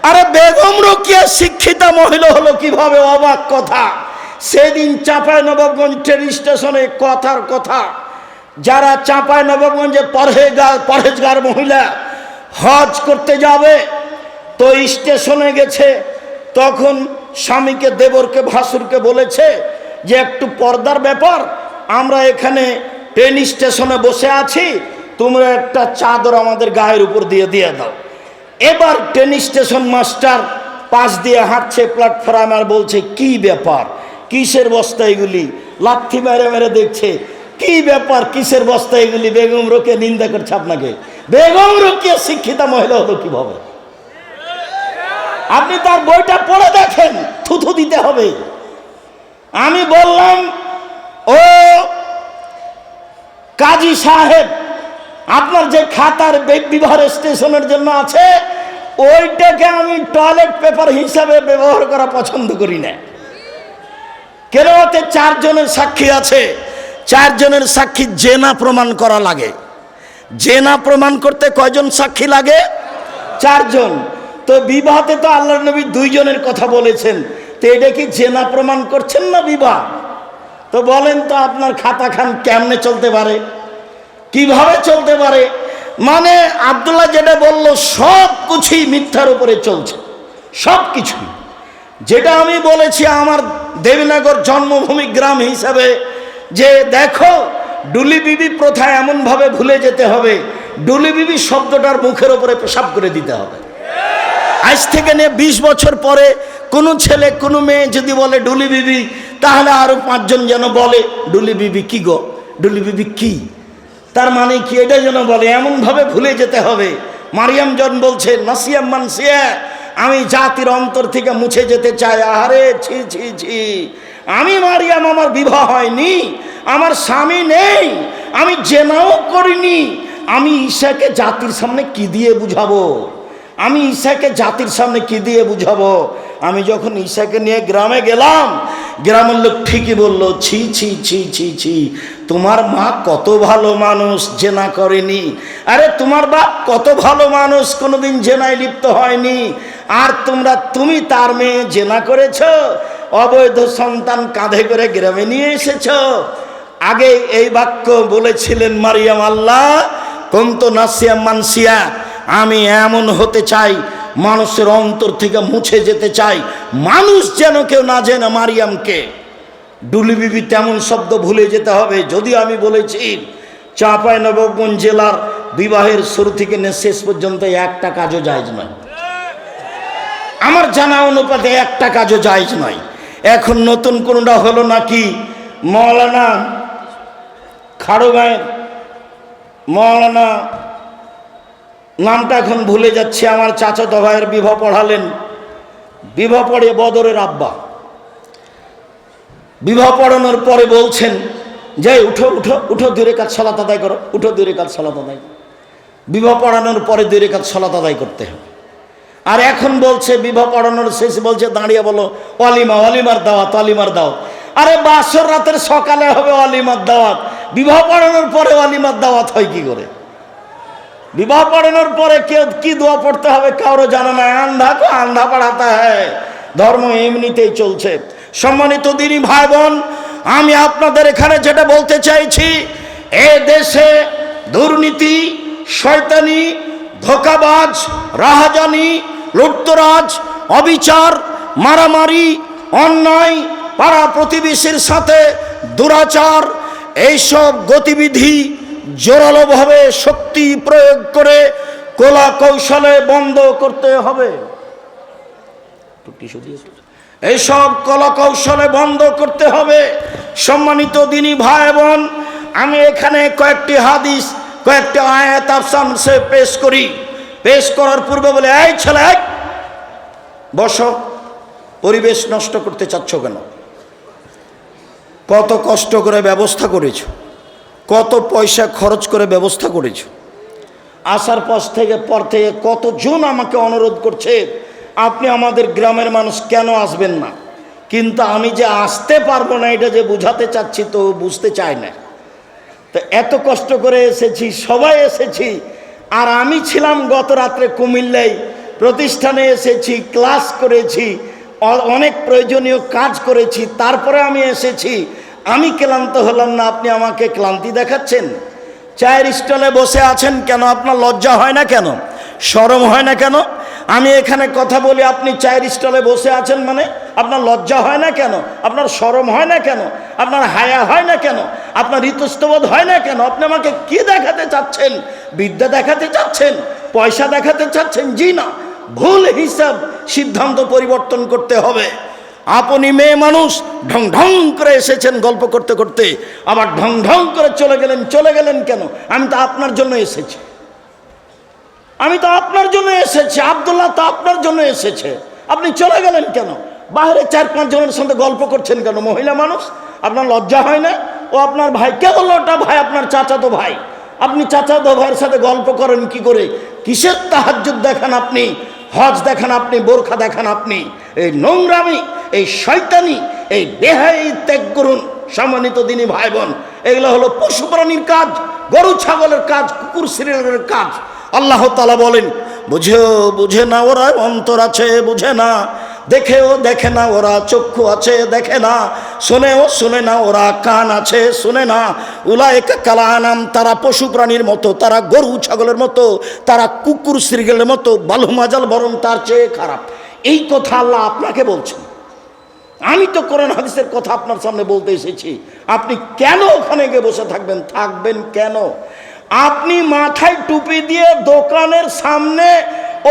আরে বেগম রোকেয়া শিক্ষিতা মহিলা হলো কিভাবে, অবাক কথা। সেদিন চাঁপাইনবাবগঞ্জ ট্রেন স্টেশনে কথার কথা, যারা চাঁপাইনবাবগঞ্জে পরহেজগার মহিলা হজ করতে যাবে, তো স্টেশনে গেছে, তখন স্বামীকে, দেবরকে, ভাসুরকে বলেছে যে একটু পর্দার ব্যাপার, আমরা এখানে ট্রেন স্টেশনে বসে আছি, তোমরা একটা চাদর আমাদের গায়ের উপর দিয়ে দাও। এবার ট্রেন স্টেশন মাস্টার পাশ দিয়ে হাঁটছে প্ল্যাটফর্ম, আর বলছে কি ব্যাপার, কিসের বস্তা এগুলি, লাথি মেরে মেরে দেখছে কি ব্যাপার, কিসের বস্তা এগুলি। বেগম রোকেয়া নিন্দা করছে আপনাকে। বেগম রোকেয়া শিক্ষিতা মহিলা হলো কিভাবে? আপনি তার বইটা পড়ে দেখেন, থুথু দিতে হবে। আমি বললাম, ও কাজী সাহেব, আপনার যে খাতার বিবাহ স্টেশনের জন্য আছে, ওইটাকে আমি টয়লেট পেপার হিসাবে ব্যবহার করা পছন্দ করি না। কেন? ওতে 4 জনের সাক্ষী আছে, 4 জনের সাক্ষী জেনা প্রমাণ করা লাগে। জেনা প্রমাণ করতে কয়জন সাক্ষী লাগে? 4 জন। তো বিবাহতে তো আল্লাহর নবী 2 জনের কথা বলেছেন, তো এটা কি জেনা প্রমাণ করছেন না বিবাহ? তো বলেন তো আপনার খাতা খান কেমনে চলতে পারে, কিভাবে চলতে পারে? মানে আব্দুল্লাহ যেটা বলল সব কিছুই মিথ্যার উপরে চলছে, সব কিছুই। যেটা আমি বলেছি আমার দেবীনগর জন্মভূমি গ্রাম হিসাবে, যে দেখো ডুলি বিবি প্রথা এমনভাবে ভুলে যেতে হবে, ডুলি বিবি শব্দটার মুখের উপরে পেশাব করে দিতে হবে। আজ থেকে নিয়ে 20 বছর পরে কোনো ছেলে কোনো মেয়ে যদি বলে ডুলি বিবি, তাহলে আরো 5 জন যেন বলে ডুলি বিবি কি গো, ডুলি বিবি কি, তার মানে কি, এটা যেন বলে, এমনভাবে ভুলে যেতে হবে। মারিয়াম জন বলছে নাসিয়াম মানসিয়া, আমি জাতির অন্তর থেকে মুছে যেতে চাই। আরে ছি ছি ছি, আমি মারিয়াম, আমার বিবাহ হয়নি, আমার স্বামী নেই, আমি জেনাও করিনি, আমি ঈশাকে জাতির সামনে কি দিয়ে বুঝাবো? আমি ঈশাকে জাতির সামনে কি দিয়ে বুঝাবো? আমি যখন ঈশাকে নিয়ে গ্রামে গেলাম, গ্রামের লোক ঠিকই বললো, ছি ছি ছি ছি ছি, তোমার মা কত ভালো মানুষ, জেনা করেনি। আরে তোমার বাপ কত ভালো মানুষ, কোনোদিন জেনায় লিপ্ত হয়নি। আর তুমি তার মেয়ে জেনা করেছ, অবৈধ সন্তান কাঁধে করে গ্রামে নিয়ে এসেছ। আগে এই বাক্য বলেছিলেন মারিয়াম, আল্লাহ কুনতু নাসিয়া মানসিয়া, আমি এমন হতে চাই, মানুষের অন্তর থেকে মুছে যেতে চাই, মানুষ যেন কেউ না জেনে মারিয়ামকে। ডুলি বিবি তেমন শব্দ ভুলে যেতে হবে। যদিও আমি বলেছি চাঁপাইনবাবগঞ্জ জেলার বিবাহের শুরু থেকে শেষ পর্যন্ত একটা কাজও জায়েজ নয়, আমার জানা অনুপাতে একটা কাজও জায়েজ নয়। এখন নতুন কোনটা হলো নাকি, মৌলানা খাড়গাঁয়ের মৌলানা, নামটা এখন ভুলে যাচ্ছে, আমার চাচাতো ভাইয়ের বিবাহ পড়ালেন, বিবাহ পড়ে বদরের আব্বা, বিবাহ পড়ানোর পরে বলছেন যে উঠো উঠো উঠো, 2 রাকাত সালাত আদায় করো, উঠো 2 রাকাত সালাত আদায়। বিবাহ পড়ানোর পরে 2 রাকাত সালাত আদায় করতে হবে। আর এখন বলছে বিবাহ পড়ানোর শেষে বলছে দাঁড়িয়ে বলো ওয়ালিমা, ওয়ালিমার দাওয়াত, ওয়ালিমার দাওয়াত। আরে বাসর রাতের সকালে হবে ওয়ালিমার দাওয়াত, বিবাহ পড়ানোর পরে ওয়ালিমার দাওয়াত হয় কি করে? বিবাহ পড়ানোর পরে কেউ কি দোয়া পড়তে হবে কারো জানা নাই, আন্ধা কো আন্ধা পড়াতা হ্যায়। ধর্ম এমনিতেই চলছে। সম্মানিত দিনী ভাই বোন, আমি আপনাদের এখানে যেটা বলতে চাইছি, এ দেশে দুর্নীতি, শয়তানি, ধোঁকাবাজ, রাহাজানি, লুটতরাজ, অবিচার, মারামারি, অন্যায়, পাড়া প্রতিবেশীর সাথে দুরাচার, এইসব গতিবিধি জোরালোভাবে শক্তি প্রয়োগ করে কলা কৌশলে বন্ধ করতে হবে। এইসব কলা কৌশলে বন্ধ করতে হবে। সম্মানিত দিনী ভাই বোন, আমি এখানে কয়েকটি হাদিস, কয়েকটি আয়াত আফসানসে পেশ করি। পেশ করার পূর্বে বলে, এই ছেলে বসো, পরিবেশ নষ্ট করতে চাচ্ছ কেন? কত কষ্ট করে ব্যবস্থা করেছো, কত পয়সা খরচ করে ব্যবস্থা করেছো। আসার পর থেকে কতজন আমাকে অনুরোধ করছে আপনি আমাদের গ্রামের মানুষ কেন আসবেন না, কিন্তু আমি যে আসতে পারবো না এটা যে বুঝাতে চাচ্ছি তো বুঝতে চায় না। তো এত কষ্ট করে এসেছি, সবাই এসেছি, আর আমি ছিলাম গত রাত্রে কুমিল্লায়, প্রতিষ্ঠানে এসেছি, ক্লাস করেছি, অনেক প্রয়োজনীয় কাজ করেছি, তারপরে আমি এসেছি। আমি ক্লান্ত হলাম না, আপনি আমাকে ক্লান্তি দেখাচ্ছেন? চায়ের স্টলে বসে আছেন কেন? আপনার লজ্জা হয় না কেন? শরম হয় না কেন? আমি এখানে কথা বলি, আপনি চায়ের স্টলে বসে আছেন, মানে আপনার লজ্জা হয় না কেন? আপনার শরম হয় না কেন? আপনার হায়া হয় না কেন? আপনার ইতস্তবোধ হয় না কেন? আপনি আমাকে কি দেখাতে চাচ্ছেন? বিদ্যা দেখাতে চাচ্ছেন? পয়সা দেখাতে চাচ্ছেন? জি না, ভুল হিসাব, সিদ্ধান্ত পরিবর্তন করতে হবে। আপনি মেয়ে মানুষ, ঢং ঢং করে এসেছেন গল্প করতে করতে, আবার ঢং ঢং করে চলে গেলেন। চলে গেলেন কেন? আমি তো আপনার জন্য এসেছি, আমি তো আপনার জন্য এসেছি, আব্দুল্লাহ তো আপনার জন্য এসেছে, আপনি চলে গেলেন কেন? বাইরে 4-5 জনের সাথে গল্প করছেন কেন? মহিলা মানুষ, আপনার লজ্জা হয় না? ও আপনার ভাই, কে বললো ওটা ভাই? আপনার চাচাতো ভাই। আপনি চাচাতো ভাইয়ের সাথে গল্প করেন কি করে? কিসের তাহাজ্জুদ দেখান আপনি, হজ দেখান আপনি, বোরখা দেখান আপনি? এই নোংরামি, এই শয়তানি, এই বেহাই ত্যাগ করুন। সম্মানিত দিনী ভাই বোন, এগুলো হলো পশু প্রাণীর কাজ, গরু ছাগলের কাজ, কুকুর সিরিয়ালের কাজ। আল্লাহ তাআলা বলেন, বুঝে না ওরা, অন্তর আছে বুঝে না, দেখেও দেখে না ওরা, চক্ষু আছে দেখে না, শোনেও শোনে না ওরা, কান আছে শোনে না। উলাইকা কাল আনাম, তারা পশু প্রাণীর মতো, তারা গরু ছাগলের মতো, তারা কুকুর সিরিয়ালের মতো, বালুমাজাল, বরং তার চেয়ে খারাপ। এই কথা আল্লাহ আপনাকে বলছেন। আমি তো কোরআন হাদিসের কথা আপনার সামনে বলতে এসেছি। আপনি কেন ওখানে গিয়ে বসে থাকবেন? থাকবেন কেন? আপনি মাথায় টুপি দিয়ে দোকানের সামনে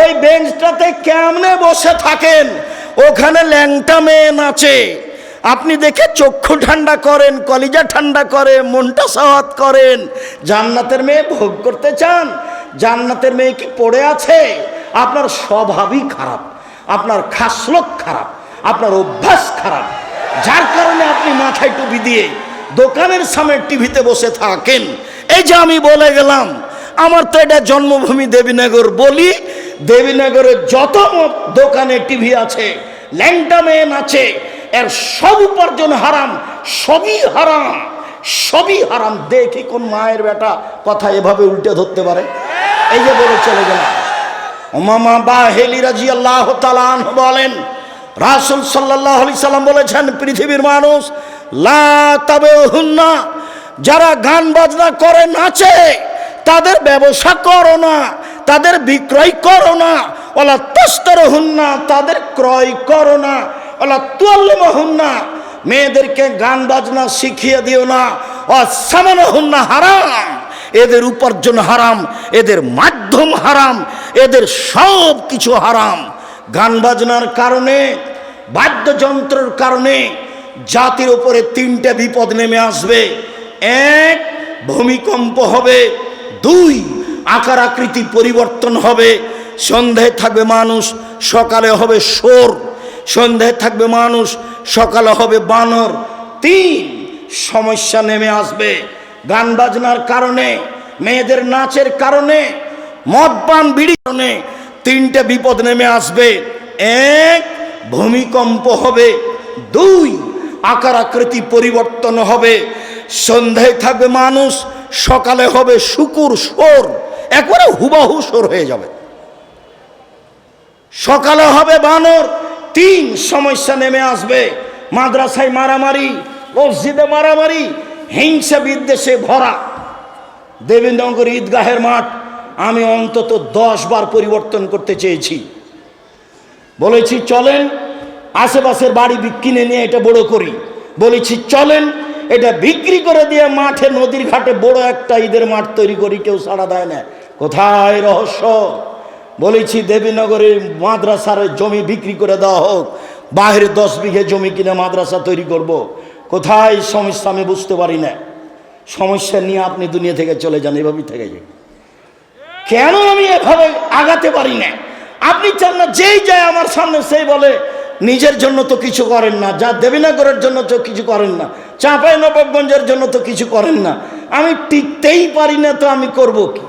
ওই বেঞ্চটাতে কেমনে বসে থাকেন? ওখানে ল্যাংটা মেয়ে নাচে, আপনি দেখে চক্ষু ঠান্ডা করেন, কলিজা ঠান্ডা করে, মনটা সাওয়াত করেন। জান্নাতের মেয়ে ভোগ করতে চান? জান্নাতের মেয়ে কি পড়ে আছে? আপনার স্বভাবই খারাপ, আপনার খাসলত খারাপ, আপনার অভ্যাস খারাপ, যার কারণে আপনি মাথায় টুপি দিয়ে দোকানের সামনে টিভিতে বসে থাকেন। এই যে আমি বলে গেলাম, আমার তো এটা জন্মভূমি দেবীনগর, বলি দেবীনগরের যত দোকানে টিভি আছে, ল্যাংটা মেয়ে নাচে, এর সব উপার্জন হারাম, সবই হারাম, সবই হারাম। দেখি কোন মায়ের বেটা কথা এভাবে উল্টে ধরতে পারে। এই যে বলে চলে গেলাম। উমামা বাহেলি রাদিয়াল্লাহু তাআলা আনহু বলেন, রাসূল সাল্লাল্লাহু আলাইহি সাল্লাম বলেছেন, পৃথিবীর মানুষ লা তাবেহুন্না, যারা গান বাজনা করে, নাচে, তাদের ব্যবসা করো না, তাদের বিক্রয় করো না। ওয়ালা তাশতারুহুন্না, তাদের ক্রয় করো না। ওয়ালা তুআল্লিমুহুন্না, মেয়েদেরকে গান বাজনা শিখিয়ে দিও না। ওয়াসামানুহুন্না হারাম, এদের উপার্জন হারাম, এদের মাধ্যম হারাম, এদের সব কিছু হারাম। গান বাজনার কারণে, বাদ্যযন্ত্রের কারণে জাতির উপরে 3টে বিপদ নেমে আসবে। 1, ভূমিকম্প হবে। 2, আকার আকৃতি পরিবর্তন হবে। সন্ধ্যায় থাকবে মানুষ, সকালে হবে শোর। সন্ধ্যায় থাকবে মানুষ, সকালে হবে বানর। 3, সমস্যা নেমে আসবে গান বাজনার কারণে, মেয়েদের নাচের কারণে, মদ পান বিড়ির কারণে। 3টে বিপদ নেমে আসবে। 1, ভূমিকম্প হবে। 2, আকার আকৃতি পরিবর্তন হবে। সন্ধ্যায় থাকবে মানুষ, সকালে হবে শুকুর, শোর, একবারে হুবাহু শোর হয়ে যাবে। সকালে হবে বানর। 3, সমস্যা নেমে আসবে। মাদ্রাসায় মারামারি, মসজিদে মারামারি, হিংসা বিদ্বেষে ভরা। দেবীনগর ঈদগাহের মাঠ আমি অন্তত 10 বার পরিবর্তন করতে চেয়েছি। বলেছি চলেন আশেপাশের বাড়ি কিনে নিয়ে এটা বড় করি। বলেছি চলেন এটা বিক্রি করে দিয়ে মাঠে, নদীর ঘাটে বড় একটা ঈদের মাঠ তৈরি করি। কেউ সাড়া দেয় না। কোথায় রহস্য? বলেছি দেবীনগরের মাদ্রাসার জমি বিক্রি করে দেওয়া হোক, বাইরে 10 বিঘে জমি কিনে মাদ্রাসা তৈরি করব। কোথায় সমস্যা আমি বুঝতে পারি না। সমস্যা নিয়ে আপনি দুনিয়া থেকে চলে যান, এভাবেই থেকে যান। কেন আমি এভাবে আগাতে পারি না? আপনি চান না, যেই যায় আমার সামনে সেই বলে নিজের জন্য তো কিছু করেন না, যা দেবীনগরের জন্য তো কিছু করেন না, চাঁপাইনবাবগঞ্জের জন্য তো কিছু করেন না। আমি টিকতেই পারি না, তো আমি করব কি?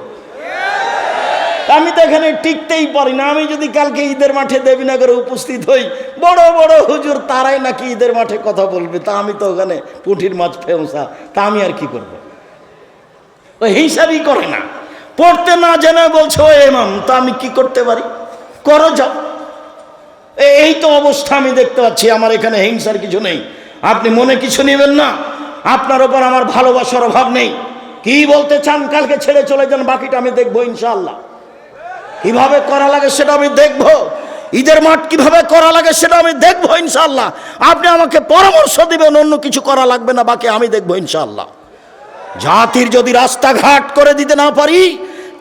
আমি তো এখানে টিকতেই পারি না। আমি যদি কালকে ঈদের মাঠে দেবীনগরে উপস্থিত হই, বড় বড় হুজুর তারাই নাকি ঈদের মাঠে কথা বলবে, তা আমি তো ওখানে পুঁঠির মাছ ফেমসা, তা আমি আর কি করব? ও হিসাবই করে না, পড়তে না জেনে বলছে ও ইমাম, তা আমি কি করতে পারি? করো যাও। এই তো অবস্থা আমি দেখতে পাচ্ছি। আমার এখানে হিংসার কিছু নেই, আপনি মনে কিছু নেবেন না। আপনার ওপর আমার ভালোবাসার অভাব নেই। কি বলতে চান কালকে ছেড়ে চলে যান, বাকিটা আমি দেখবো ইনশাআল্লাহ। কিভাবে করা লাগে সেটা আমি দেখবো, ঈদের মাঠ কিভাবে করা লাগে সেটা আমি দেখবো ইনশাআল্লাহ। আপনি আমাকে পরামর্শ দিবেন, অন্য কিছু করা লাগবে না, বাকি আমি দেখবো ইনশাআল্লাহ। জাতির যদি রাস্তাঘাট করে দিতে না পারি,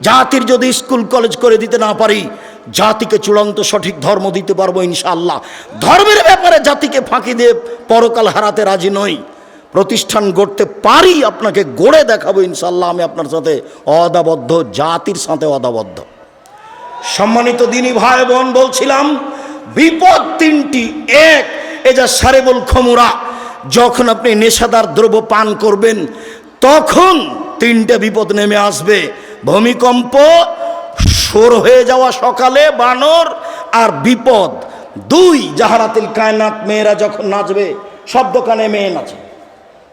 জাতির যদি স্কুল কলেজ করে দিতে না পারি, জাতিকে চূড়ান্ত সঠিক ধর্ম দিতে পারবো ইনশাআল্লাহ। ধর্মের ব্যাপারে জাতিকে ফাঁকি দিয়ে পরকাল হারাতে রাজি নই। প্রতিষ্ঠান গড়তে পারি, আপনাকে গড়ে দেখাবো ইনশাআল্লাহ। আমি আপনার সাথে অদাবদ্ধ, জাতির সাথে অদাবদ্ধ। সম্মানিত দিনী ভাই বোন, বলছিলাম বিপদ তিনটি। এক, এ যা সারেবুল খমুরা, যখন আপনি নেশাদার দ্রব্য পান করবেন তখন তিনটে বিপদ নেমে আসবে। ভূমিকম্প, সর হয়ে যাওয়া সকালে বানর, আর বিপদ। দুই, জাহারাতিল কায়নাত, মেয়েরা যখন নাচবে, সব দোকানে মেয়ে নাচে,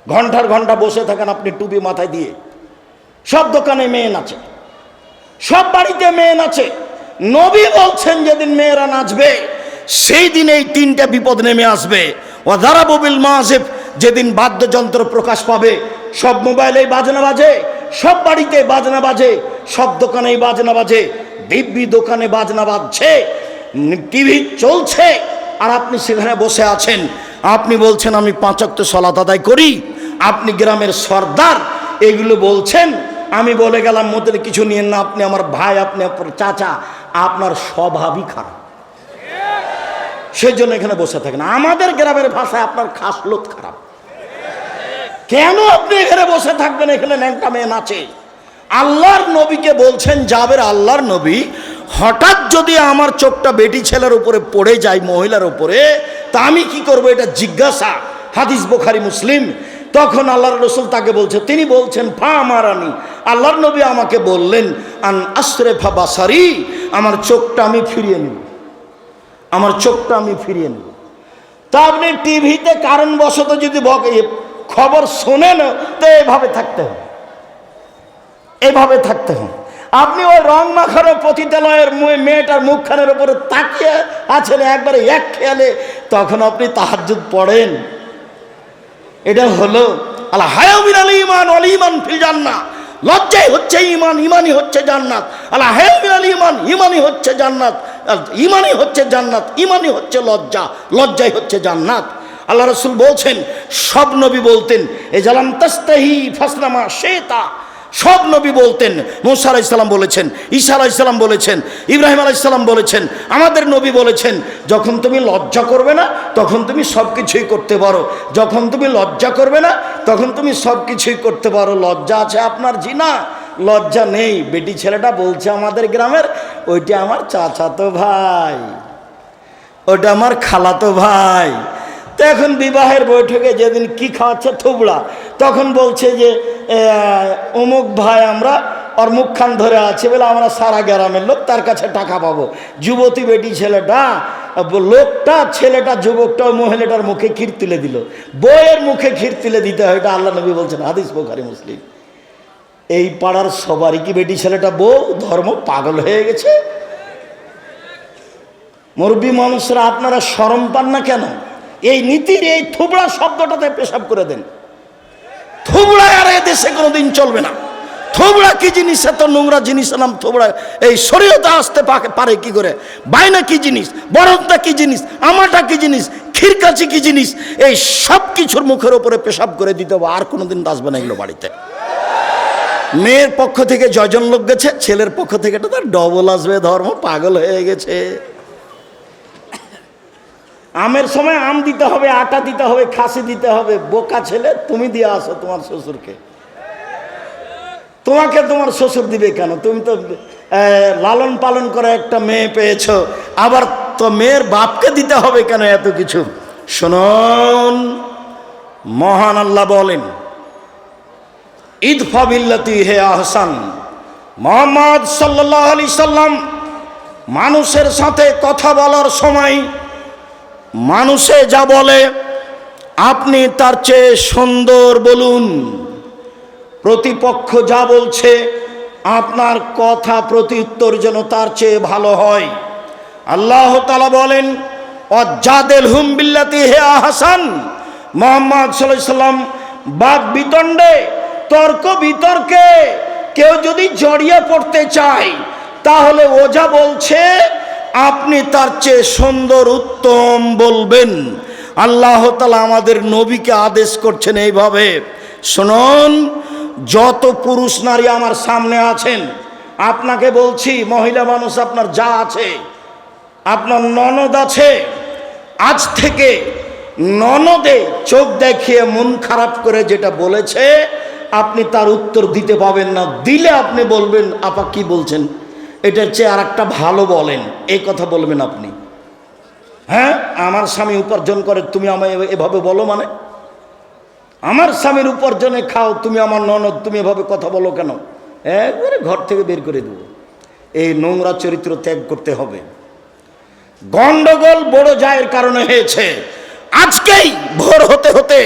ঘন্টার ঘন্টা বসে থাকেন আপনি টুপি মাথায় দিয়ে, সব দোকানে মেয়ে নাচে, সব বাড়িতে মেয়ে নাচে। নবী বলছেন যেদিন মেয়েরা নাচবে সেই দিন এই তিনটা বিপদ নেমে আসবে। ও দারাবু বিল মাযিব, যেদিন বাদ্যযন্ত্র প্রকাশ পাবে, সব মোবাইলেই বাজনা বাজে, সব বাড়িতে বাজনা বাজে, সব দোকানেই বাজনা বাজে, দিব্যি দোকানে বাজনা বাজছে, টিভি চলছে, আর আপনি সেখানে বসে আছেন। আপনি বলছেন আমি 5 ওয়াক্ত সালাত আদায় করি, আপনি গ্রামের সর্দার, এগুলো বলছেন। আমি বলে গেলাম মধ্যে কিছু নিয়েন না, আপনি আমার ভাই, আপনি আপনার চাচা, আপনার স্বভাবই খারাপ, সেই জন্য এখানে বসে থাকেন। আমাদের গ্রামের ভাষায় আপনার খাসলত খারাপ। কেন আপনি এখানে বসে থাকবেন? এখানে ন্যাংটা মেয়ে নাচে। আল্লাহর নবীকে বলছেন, যাবের আল্লাহর নবী, হঠাৎ যদি আমার চোখটা বেটি ছেলের উপরে পড়ে যায়, মহিলার উপরে, তা আমি কি করব? এটা জিজ্ঞাসা। হাদিস বুখারী মুসলিম। তখন আল্লাহর রাসূল তাকে বলছে, তিনি বলছেন ফা আমারানি, আল্লাহর নবী আমাকে বললেন আন আসরিফা বাসারি, আমার চোখটা আমি ফিরিয়ে নেব, আমার চোখটা আমি ফিরিয়ে নেব। তা আপনি টিভিতে কারণবশত যদি খবর শোনেন, তো এভাবে থাকতে হবে, এভাবে থাকতে হবে। আপনি ওই রং মাখানো পতিতালয়ের মেয়েটার মুখখানের উপরে তাকিয়ে আছেন একবারে এক খেয়ালে, তখন আপনি তাহাজ্জুদ পড়েন। এটা হলো আল হায়া মিনাল ঈমান ওয়াল ঈমান ফিল জান্নাহ। লজ্জাই হচ্ছে ঈমান, ঈমানই হচ্ছে জান্নাত। আল হায়া মিনাল ঈমান, ঈমানই হচ্ছে জান্নাত, ঈমানই হচ্ছে জান্নাত, ঈমানই হচ্ছে লজ্জা, লজ্জাই হচ্ছে জান্নাত। আল্লাহ রাসূল বলছেন, সব নবী বলতেন এজালাম তাস্তাহি ফাসনামা শেতা। সব নবী বলতেন। মূসা আলাইহিস সালাম বলেছেন, ঈসা আলাইহিস সালাম বলেছেন, ইব্রাহিম আলাইহিস সালাম বলেছেন, আমাদের নবী বলেছেন, যখন তুমি লজ্জা করবে না তখন তুমি সব কিছুই করতে পারো, যখন তুমি লজ্জা করবে না তখন তুমি সব কিছুই করতে পারো। লজ্জা আছে আপনার? জিনা, লজ্জা নেই। বেটি ছেলেটা বলছে আমাদের গ্রামের, ওইটা আমার চাচাতো ভাই, ওটা আমার খালাতো ভাই। তো এখন বিবাহের বৈঠকে যেদিন কি খাওয়াচ্ছে থুবড়া, তখন বলছে যে অমুক ভাই আমরা ওর মুখখান ধরে আছে বলে আমরা সারা গ্রামের লোক তার কাছে টাকা পাবো। যুবতী বেটি ছেলেটা, লোকটা, ছেলেটা, যুবকটা ওই মহিলাটার মুখে ক্ষীর তুলে দিল। বউয়ের মুখে ক্ষীর তুলে দিতে হয়, এটা আল্লাহ নবী বলছেন, হাদিস বুখারী মুসলিম। এই পাড়ার সবারই কি বেটি ছেলেটা বউ? ধর্ম পাগল হয়ে গেছে। মুরব্বী মানুষরা, আপনারা শরম পান না কেন? এই নীতির এই থুবড়া শব্দটাতে পেশাব করে দেন। থুবড়া আর এ দেশে কোনোদিন চলবে না। থুবড়া কি জিনিস? এত নোংরা জিনিস নাম থুবড়া। এই শরীয়তে আসতে পারে কি করে? বায়না কি জিনিস? বরদটা কি জিনিস? আমাটা কি জিনিস? খিরকাচি কি জিনিস? এই সব কিছুর মুখের উপরে পেশাব করে দিতে হবে, আর কোনোদিন আসবে না এগুলো বাড়িতে। মেয়ের পক্ষ থেকে জয়জন লোক গেছে, ছেলের পক্ষ থেকে তো তার ডবল আসবে। ধর্ম পাগল হয়ে গেছে। আমের সময় আম দিতে হবে, আটা দিতে হবে, খাসি দিতে হবে। বোকা ছেলে, তুমি দিয়ে আসো তোমার শ্বশুরকে। তোমাকে তোমার শ্বশুর দিবে কেন? তুমি তো লালন পালন করে একটা মেয়ে পেয়েছো, আবার তো মেয়ের বাপকে দিতে হবে কেন এত কিছু? শুনুন, মহান আল্লাহ বলেন, ইদফা বিল্লাতি হে আহসান। মুহাম্মদ সাল্লাল্লাহু আলাইহি সাল্লাম মানুষের সাথে কথা বলার সময় মানুষে যা বলে আপনি তার চেয়ে সুন্দর বলুন। প্রতিপক্ষ যা বলছে আপনার কথা প্রতি উত্তর যেন তার চেয়ে ভালো হয়। আল্লাহ তাআলা বলেন ওয়াজাদিলহুম বিল্লাতি হি আহসান। মুহাম্মদ সাল্লাল্লাহু আলাইহি সাল্লাম বাদ বিতণ্ডে, তর্ক বিতর্কে কেউ যদি জড়িয়ে পড়তে চায়, তাহলে ওজা বলছে আপনি তার চেয়ে সুন্দর উত্তম বলবেন। আল্লাহ তাআলা আমাদের নবীকে আদেশ করছেন এইভাবে। শুনুন, যত পুরুষ নারী আমার সামনে আছেন, আপনাকে বলছি, মহিলা মানুষ আপনার যা আছে, আপনার ননদ আছে, আজ থেকে ননদে চোখ দেখিয়ে মন খারাপ করে যেটা বলেছে, আপনি তার উত্তর দিতে পাবেন না। দিলে আপনি বলবেন আপা কি বলছেন, এটার চেয়ে আর একটা ভালো বলেন, এই কথা বলবেন আপনি। হ্যাঁ, আমার স্বামী উপার্জন করে, তুমি আমায় এভাবে বলো, মানে আমার স্বামীর উপার্জনে খাও, তুমি আমার ননদ, তুমি এভাবে কথা বলো কেন? একবারে ঘর থেকে বের করে দেবো। এই নোংরা চরিত্র ত্যাগ করতে হবে। গন্ডগোল বড় জায়ের কারণে হয়েছে। আজকেই ভোর হতে হতে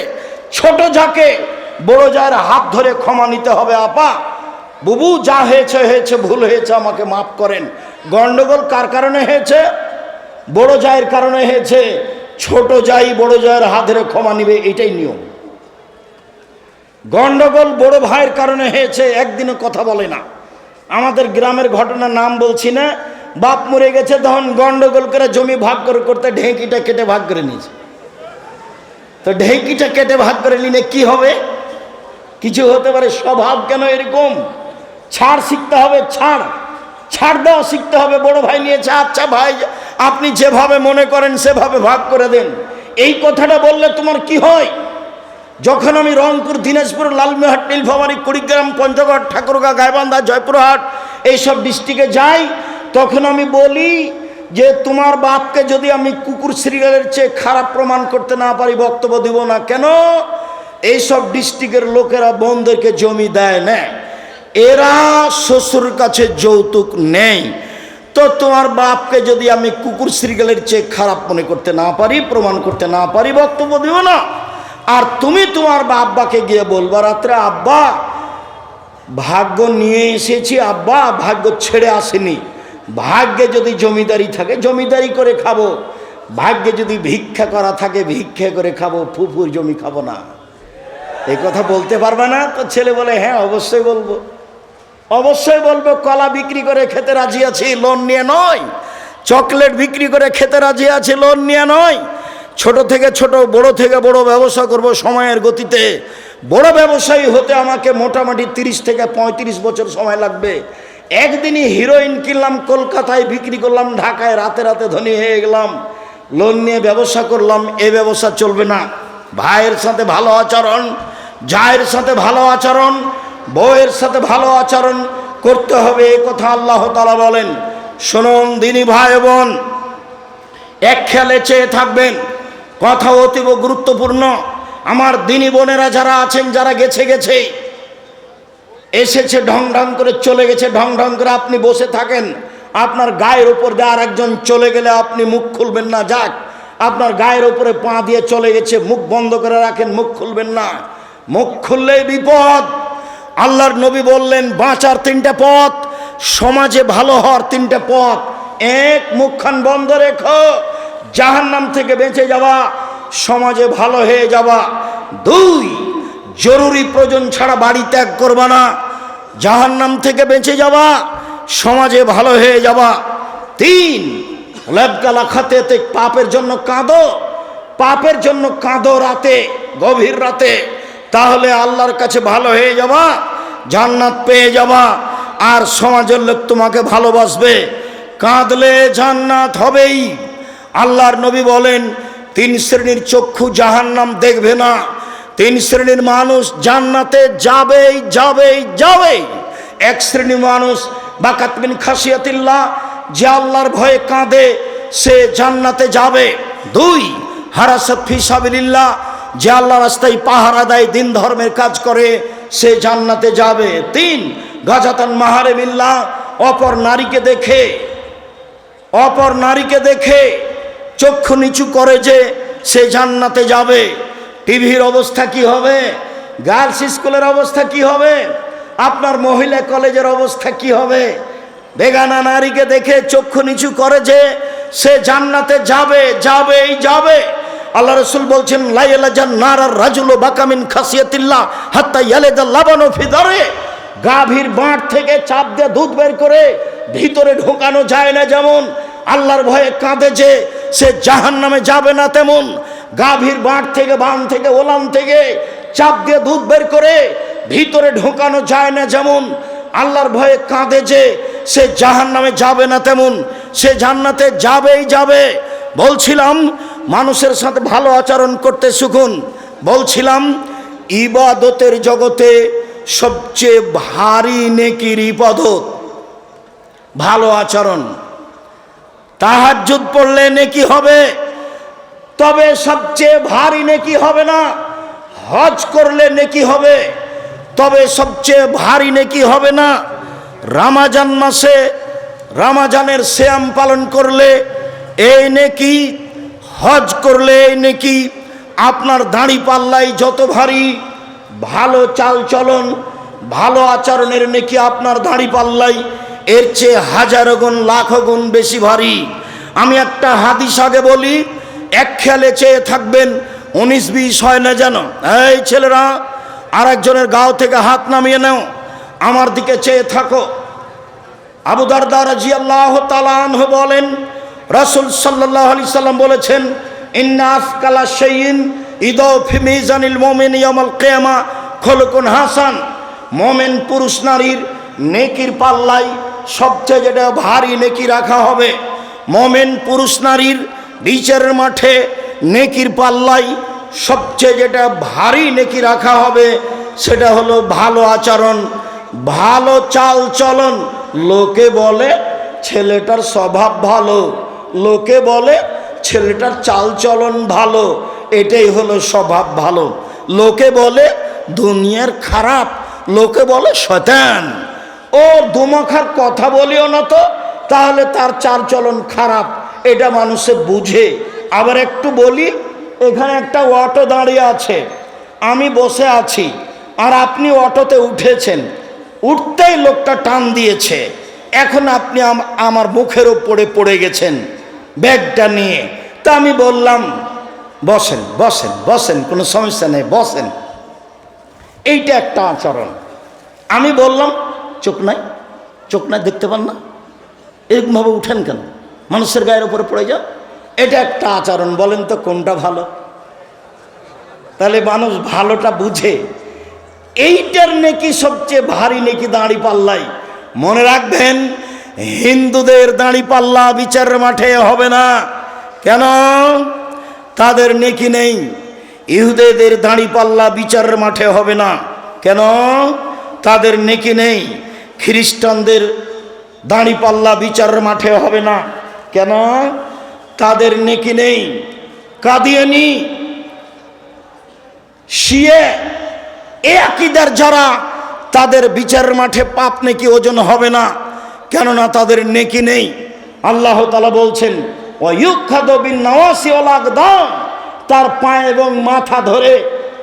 ছোট যাকে বড় জায়ের হাত ধরে ক্ষমা নিতে হবে। আপা, বুবু, যা হয়েছে হয়েছে, ভুল হয়েছে, আমাকে মাফ করেন। গন্ডগোল কার কারণে হয়েছে? বড় জায়ের কারণে হয়েছে। ছোট জাই বড় জায়ের হাত ধরে ক্ষমা নিবে, এটাই নিয়ম। গন্ডগোল বড় ভাইয়ের কারণে হয়েছে, একদিনও কথা বলে না। আমাদের গ্রামের ঘটনার নাম বলছি না, বাপ মরে গেছে, তখন গন্ডগোল করে জমি ভাগ করে করতে ঢেঁকিটা কেটে ভাগ করে নিয়েছে। তো ঢেঁকিটা কেটে ভাগ করে নিলে কি হবে? কিছু হতে পারে। স্বভাব কেন এরকম? ছাড় শিখতে হবে, ছাড় দেওয়া শিখতে হবে। বড় ভাই নিয়েছে, আচ্ছা ভাই আপনি যেভাবে মনে করেন সেভাবে ভাগ করে দেন, এই কথাটা বললে তোমার কি হয়? যখন আমি রংপুর, দিনাজপুর, লালমনিরহাট, নীলফামারী, কুড়িগ্রাম, পঞ্চগড়, ঠাকুরগাঁও, গাইবান্ধা, জয়পুরহাট এইসব ডিস্ট্রিক্টে যাই, তখন আমি বলি যে তোমার বাপকে যদি আমি কুকুর শ্রীগালের চেয়ে খারাপ প্রমাণ করতে না পারি, বক্তব্য দিব না। কেন? এইসব ডিস্ট্রিক্টের লোকেরা বোনদেরকে জমি দেয় না, এরা শ্বশুর কাছে যৌতুক নেই। তো তোমার বাপকে যদি আমি কুকুর শ্রীগালের চেয়ে খারাপ মনে করতে না পারি, প্রমাণ করতে না পারি, বক্তব্য দিব না। আর তুমি তোমার আব্বাকে গিয়ে বলবা রাত্রে, আব্বা ভাগ্য নিয়ে এসেছি, আব্বা ভাগ্য ছেড়ে আসেনি। ভাগ্যে যদি জমিদারি থাকে জমিদারি করে খাবো, ভাগ্যে যদি ভিক্ষা করা থাকে ভিক্ষা করে খাবো, ফুফুর জমি খাবো না। এই কথা বলতে পারবে না? তো ছেলে বলে হ্যাঁ অবশ্যই বলবো, অবশ্যই বলবো। কলা বিক্রি করে খেতে রাজি আছি, লোন নিয়ে নয়। চকলেট বিক্রি করে খেতে রাজি আছি, লোন নিয়ে নয়। ছোট থেকে ছোট, বড় থেকে বড় ব্যবসা করব সময়ের গতিতে। বড় ব্যবসায়ী হতে আমাকে মোটামুটি 30 থেকে 35 বছর সময় লাগবে। একদিনই হিরোইন কিনলাম, কলকাতায় বিক্রি করলাম, ঢাকায় রাতে রাতে ধনী হয়ে গেলাম, লোন নিয়ে ব্যবসা করলাম, এ ব্যবসা চলবে না। ভাইয়ের সাথে ভালো আচরণ, জায়ের সাথে ভালো আচরণ, বউয়ের সাথে ভালো আচরণ করতে হবে, এ কথা আল্লাহ তাআলা বলেন। শুনুন দিনী ভাই বোন, এক খেয়ালে চেয়ে থাকবেন, কথা অতীব গুরুত্বপূর্ণ। আমার দিনী বোনেরা যারা আছেন, যারা গেছে এসেছে, ঢং ঢং করে চলে গেছে, ঢং ঢং করে আপনি বসে থাকেন, আপনার গায়ের উপর দিয়ে আর একজন চলে গেলে আপনি মুখ খুলবেন না। যাক, আপনার গায়ের উপরে পা দিয়ে চলে গেছে, মুখ বন্ধ করে রাখেন, মুখ খুলবেন না। মুখ খুললেই বিপদ। আল্লাহর নবী বললেন বাঁচার 3টে পথ, সমাজে ভালো হওয়ার 3টে পথ। 1, মুখখান বন্ধ রেখো, জাহান্নাম থেকে বেঁচে যাওয়া, সমাজে ভালো হয়ে যাওয়া। 2, জরুরি প্রয়োজন ছাড়া বাড়ি ত্যাগ করবা না, জাহান্নাম থেকে বেঁচে যাওয়া, সমাজে ভালো হয়ে যাওয়া। 3, লেবগালা খাতে পাপের জন্য কাঁদো, পাপের জন্য কাঁদো রাতে, গভীর রাতে, তাহলে আল্লাহর কাছে ভালো হয়ে যাবা, জান্নাত পেয়ে যাবা, আর সমাজের লোক তোমাকে ভালোবাসবে। কাঁদলে জান্নাত হবেই। আল্লাহর নবী বলেন 3 শ্রেণীর চক্ষু জাহান্নাম দেখবে না, 3 শ্রেণীর মানুষ জান্নাতে যাবেই যাবেই যাবেই। 1 শ্রেণীর মানুষ বাকাত মিন খাসিয়াতিল্লাহ, যে আল্লাহর ভয়ে কাঁদে, সে জান্নাতে যাবে। 2, হারাসাত ফি সাবিলিল্লাহ, যে আল্লাহ রাস্তায় পাহারা দেয়, দিন ধর্মের কাজ করে, সে জান্নাতে যাবে। 3, গাজাতান মাহারিমিল্লাহ, অপর নারীকে দেখে চক্ষু নিচু করে যে, সে জান্নাতে যাবে। টিভির অবস্থা কি হবে? গার্লস স্কুলের অবস্থা কি হবে? আপনার মহিলা কলেজের অবস্থা কি হবে? বেগানা নারীকে দেখে চক্ষু নিচু করে যে, সে জান্নাতে যাবে, যাবেই যাবে। আল্লাহ রাসূল বলছেন লা ইয়ালাজান নারার রাজুলু বাকামিন খাসিয়াতিল্লাহ হাত্তা ইয়ালাজাল লাবানু ফি দারে। গাভীর বাঁট থেকে চাপ দিয়ে দুধ বের করে ভিতরে ঢোকানো যায় না, যেমন আল্লাহর ভয়ে কাঁদে যে সে জাহান্নামে যাবে না, তেমন গাভীর বাঁট থেকে, বান থেকে, ওলান থেকে চাপ দিয়ে দুধ বের করে ভিতরে ঢোকানো যায় না, যেমন আল্লাহর ভয়ে কাঁদে যে সে জাহান্নামে যাবে না, তেমন সে জান্নাতে যাবেই যাবে। বলছিলাম মানুষের সাথে ভালো আচরণ করতে শিখুন। বলছিলাম ইবাদতের জগতে সবচেয়ে ভারী নেকির ইবাদত ভালো আচরণ। তাহাজ্জুদ পড়লে নেকি হবে, তবে সবচেয়ে ভারী নেকি হবে না। হজ করলে নেকি হবে, তবে সবচেয়ে ভারী নেকি হবে না। রমজান মাসে রমজানের সিয়াম পালন করলে এই নেকি, হজ করলে এই নেকি। আপনার দাড়ি পাল্লাই যত ভারী, ভালো চাল চলন, ভালো আচরণের নেকি আপনার দাড়ি পাল্লাই এর চেয়ে হাজারো গুণ, লাখো গুণ বেশি ভারী। আমি একটা হাদিস আগে বলি, এক খেয়ালে চেয়ে থাকবেন 19-20 হয় না যেন। এই ছেলেরা, আর একজনের গাও থেকে হাত নামিয়ে নাও, আমার দিকে চেয়ে থাকো। আবু দারদা রাদিয়াল্লাহু তাআলা আনহু বলেন, রাসূল সাল্লাল্লাহু আলাইহি সাল্লাম বলেছেন, ইন্না আফকালা শাইইন ইদা ফি মিজানিল মুমিন ইয়াউমাল কিয়ামা খুলুকুন হাসান। মুমিন পুরুষ নারীর নেকির পাল্লায় সবচেয়ে যেটা ভারী নেকি রাখা হবে, মুমিন পুরুষ নারীর বিচারের মাঠে নেকির পাল্লায় সবচেয়ে যেটা ভারী নেকি রাখা হবে সেটা হলো ভালো আচরণ, ভালো চাল চলন। লোকে বলে ছেলেটার স্বভাব ভালো, লোকে বলে ছেলেটার চাল চলন ভালো, এটাই হলো স্বভাব ভালো। লোকে বলে দুনিয়ার খারাপ, লোকে বলে শয়তান। ও দুমুখার কথা বলিও না তো, তাহলে তার চাল চলন খারাপ, এটা মানুষে বুঝে। আবার একটু বলি, এখানে একটা অটো দাঁড়িয়ে আছে, আমি বসে আছি, আর আপনি অটোতে উঠেছেন, উঠতেই লোকটা টান দিয়েছে, এখন আপনি আমার মুখের উপরে পড়ে গেছেন ব্যাগটা নিয়ে। তা আমি বললাম বসেন বসেন বসেন, কোনো সমস্যা নেই, বসেন। এইটা একটা আচরণ। আমি বললাম চোখ নাই, চোখ নাই, দেখতে পান না, এরকমভাবে উঠেন কেন, মানুষের গায়ের উপরে পড়ে যাও, এটা একটা আচরণ। বলেন তো কোনটা ভালো? তাহলে মানুষ ভালোটা বুঝে। এইটার নেকি সবচেয়ে ভারী নেকি দাঁড়ি পাল্লাই। মনে রাখবেন, হিন্দুদের দাঁড়ি পাল্লা বিচারের মাঠে হবে না। কেন? তাদের নেকি নেই। ইহুদিদের দাঁড়ি পাল্লা বিচারের মাঠে হবে না। কেন? তাদের নেকি নেই। খ্রিস্টানদের দাঁড়ি পাল্লা বিচারের মাঠে হবে না। কেন? তাদের নেকি নেই। কাদিয়ানি, শিয়া, এ আকীদার যারা, তাদের বিচারের মাঠে পাপ নেকি ওজন হবে না, কেননা তাদের নেকি নেই। আল্লাহ তাআলা বলছেন ওয়ায়ুখাযু বিন-নাওয়াসি ওয়াল আকদাম, তার পা এবং মাথা ধরে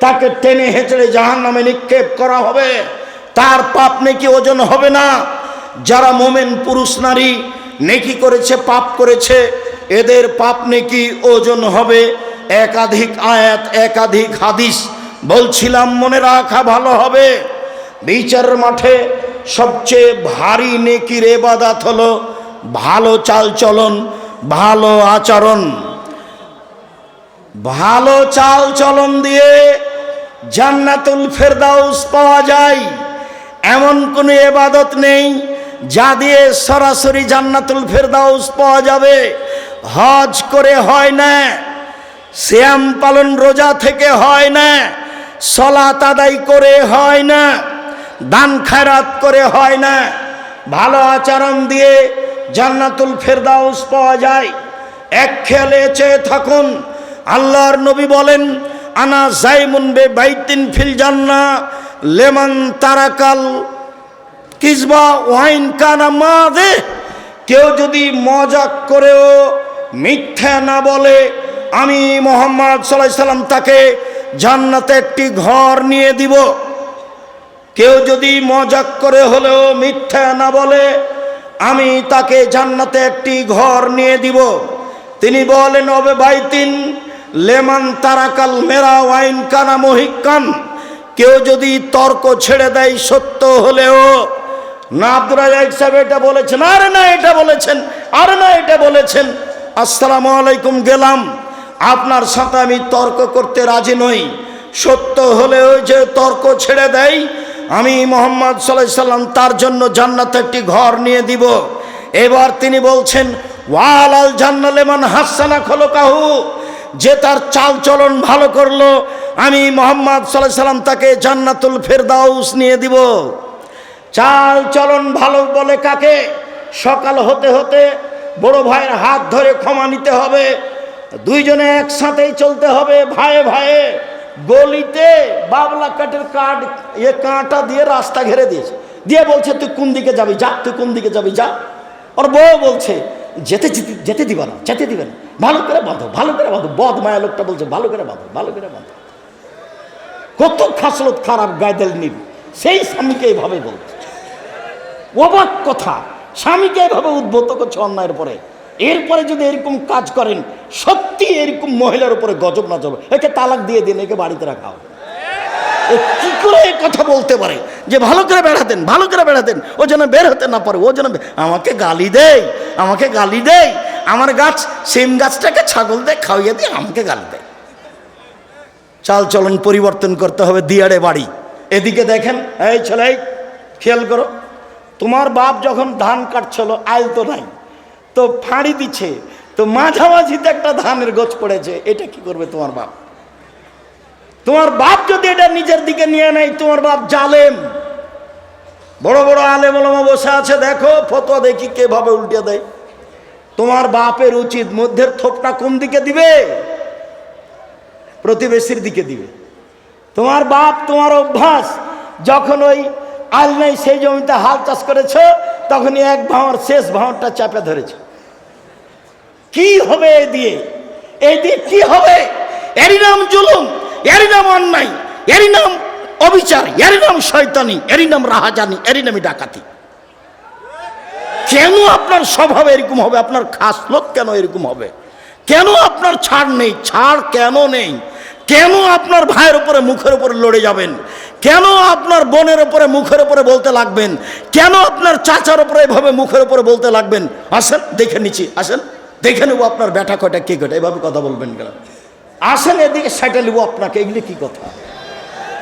তাকে টেনে হেঁচড়ে জাহান্নামে নিক্ষেপ করা হবে, তার পাপ নেকি ওজন হবে না। যারা মুমিন পুরুষ নারী নেকি করেছে, পাপ করেছে, এদের পাপ নেকি ওজন হবে। একাধিক আয়াত, একাধিক হাদিস বলছিলাম, মনে রাখা ভালো হবে। বিচারের মাঠে সবচেয়ে ভারী নেকির ইবাদত হলো ভালো চাল চলন, ভালো আচরণ। ভালো চাল চলন দিয়ে জান্নাতুল ফেরদাউস পাওয়া যায়, এমন কোনো ইবাদত নেই যা দিয়ে সরাসরি জান্নাতুল ফেরদাউস পাওয়া যাবে। হজ করে হয় না, সিয়াম পালন রোজা থেকে হয় না, সালাত আদায় করে হয় না, দান খায়রাত করে হয় না। ভালো আচরণ দিয়ে জান্নাতুল ফেরদাউস পাওয়া যায়। এক খেয়ালে চেয়ে থাকুন, আল্লাহর নবী বলেন, আনা জাইমুন বে বাইতিন ফিল জান্নাহ লেমান তারাকাল কিসবা ওয়াইন কানা মাযে। কেউ যদি মজাক করেও মিথ্যা না বলে, আমি মুহাম্মদ সাল্লাল্লাহু আলাইহি সাল্লাম তাকে জান্নাতে একটি ঘর নিয়ে দিব। কেউ যদি মজাক করে হলেও মিথ্যা না বলে, আমি তাকে জান্নাতে একটি ঘর নিয়ে দিব। তিনি বলেন ওবে বাইতিন লেমান তারাকাল মেরা ওয়াইন কানা মহিকান, কেউ যদি তর্ক ছেড়ে দেয় সত্য হলেও। না আব্দুর রাজ্জাক সাহেব এটা বলেছেন, আরে না এটা বলেছেন, আরে না এটা বলেছেন। আসসালামু আলাইকুম, গেলাম, আপনার সাথে আমি তর্ক করতে রাজি নই। সত্য হলেও যে তর্ক ছেড়ে দেয়, আমি মুহাম্মদ সাল্লাল্লাহু আলাইহি সাল্লাম তার জন্য জান্নাতে একটি ঘর নিয়ে দিব। এবার তিনি বলছেন ওয়ালাল জান্নাত লিমান হাসানা খলকাহু, যে তার চাল চলন ভালো করলো, আমি মুহাম্মদ সাল্লাল্লাহু আলাইহি সাল্লাম তাকে জান্নাতুল ফেরদাউস নিয়ে দিব। চাল চলন ভালো বলে কাকে? সকাল হতে হতে বড় ভাইয়ের হাত ধরে ক্ষমা নিতে হবে, দুইজনে একসাথেই চলতে হবে, ভাইয়ে ভাইয়ে। গলিতে বাবলা কাঠের কাঁটা দিয়ে রাস্তা ঘেরে দিয়েছে, দিয়ে বলছে তুই কোন দিকে যাবি যা, তুই কোন দিকে যাবি যা। ওর বউ বলছে যেতে যেতে দিবা না, যেতে দিবে না, ভালো করে বাঁধো, ভালো করে বাঁধো। বদ মায়া লোকটা বলছে ভালো করে বাঁধো, ভালো করে বাঁধো। কত খাসলত খারাপ গায়দেল নিব, সেই স্বামীকে এইভাবে বলছে। অবাক কথা, স্বামীকে এইভাবে উদ্বুদ্ধ করছে অন্যায়ের পরে। এরপরে যদি এরকম কাজ করেন, সত্যি এরকম মহিলার উপরে গজব না চলবে। একে তালাক দিয়ে দিন, একে বাড়িতে রাখা হবে। কি করে এই কথা বলতে পারে যে ভালো করে বেড়াতেন, ভালো করে বেড়াতেন, ও যেন বের হতে না পারে, ও যেন আমাকে গালি দেয়, আমাকে গালি দেয়, আমার গাছ সিম গাছটাকে ছাগল দিয়ে খাওয়িয়ে দিয়ে আমাকে গালি দেয়। চাল চলন পরিবর্তন করতে হবে। দিয়াড়ে বাড়ি, এদিকে দেখেন, এই ছেলে খেয়াল করো, তোমার বাপ যখন ধান কাটছিল আইল তো নাই, তো ফাঁড়ি দিচ্ছে, তো মাঝামাঝিতে একটা ধানের গোছ পড়েছে, এটা কি করবে তোমার বাপ? তোমার বাপ যদি এটা নিজের দিকে নিয়ে নেয়, তোমার বাপ জালেম। বড় বড় আলেম ওলামা বসে আছে, দেখো ফতোয়া দেখি কিভাবে উল্টে দেয়। তোমার বাপের উচিত মধ্যের থোপটা কোন দিকে দিবে? প্রতিবেশীর দিকে দিবে। তোমার বাপ, তোমার অভ্যাস, যখন ওই আল নেই সেই জমিতে হাল চাষ করেছ, তখনই এক ভাঁড় শেষ ভাঁড়টা চাপে ধরেছে। কি হবে এই দিয়ে? এই দিয়ে কি হবে? এরই নাম জুলুম, এরই নাম অন্যায়, এরই নাম অবিচার, এরই নাম শয়তানি, এরই নাম রাহাজানি, এরই নামই ডাকাতি। কেন আপনার স্বভাব এরকম হবে? আপনার খাসলত কেন এরকম হবে? কেন আপনার ছাড় নেই? ছাড় কেন নেই? কেন আপনার ভাইয়ের উপরে মুখের উপরে লড়ে যাবেন? কেন আপনার বোনের উপরে মুখের উপরে বলতে লাগবেন? কেন আপনার চাচার উপরে এভাবে মুখের উপরে বলতে লাগবেন? আসেন দেখে নিচ্ছি, আসেন দেখে নেবো আপনার ব্যাটা কয়টা কে কয়টা, এভাবে কথা বলবেন কেন? আসেন এদিকে সাইটা নেবো আপনাকে। এগুলো কি কথা?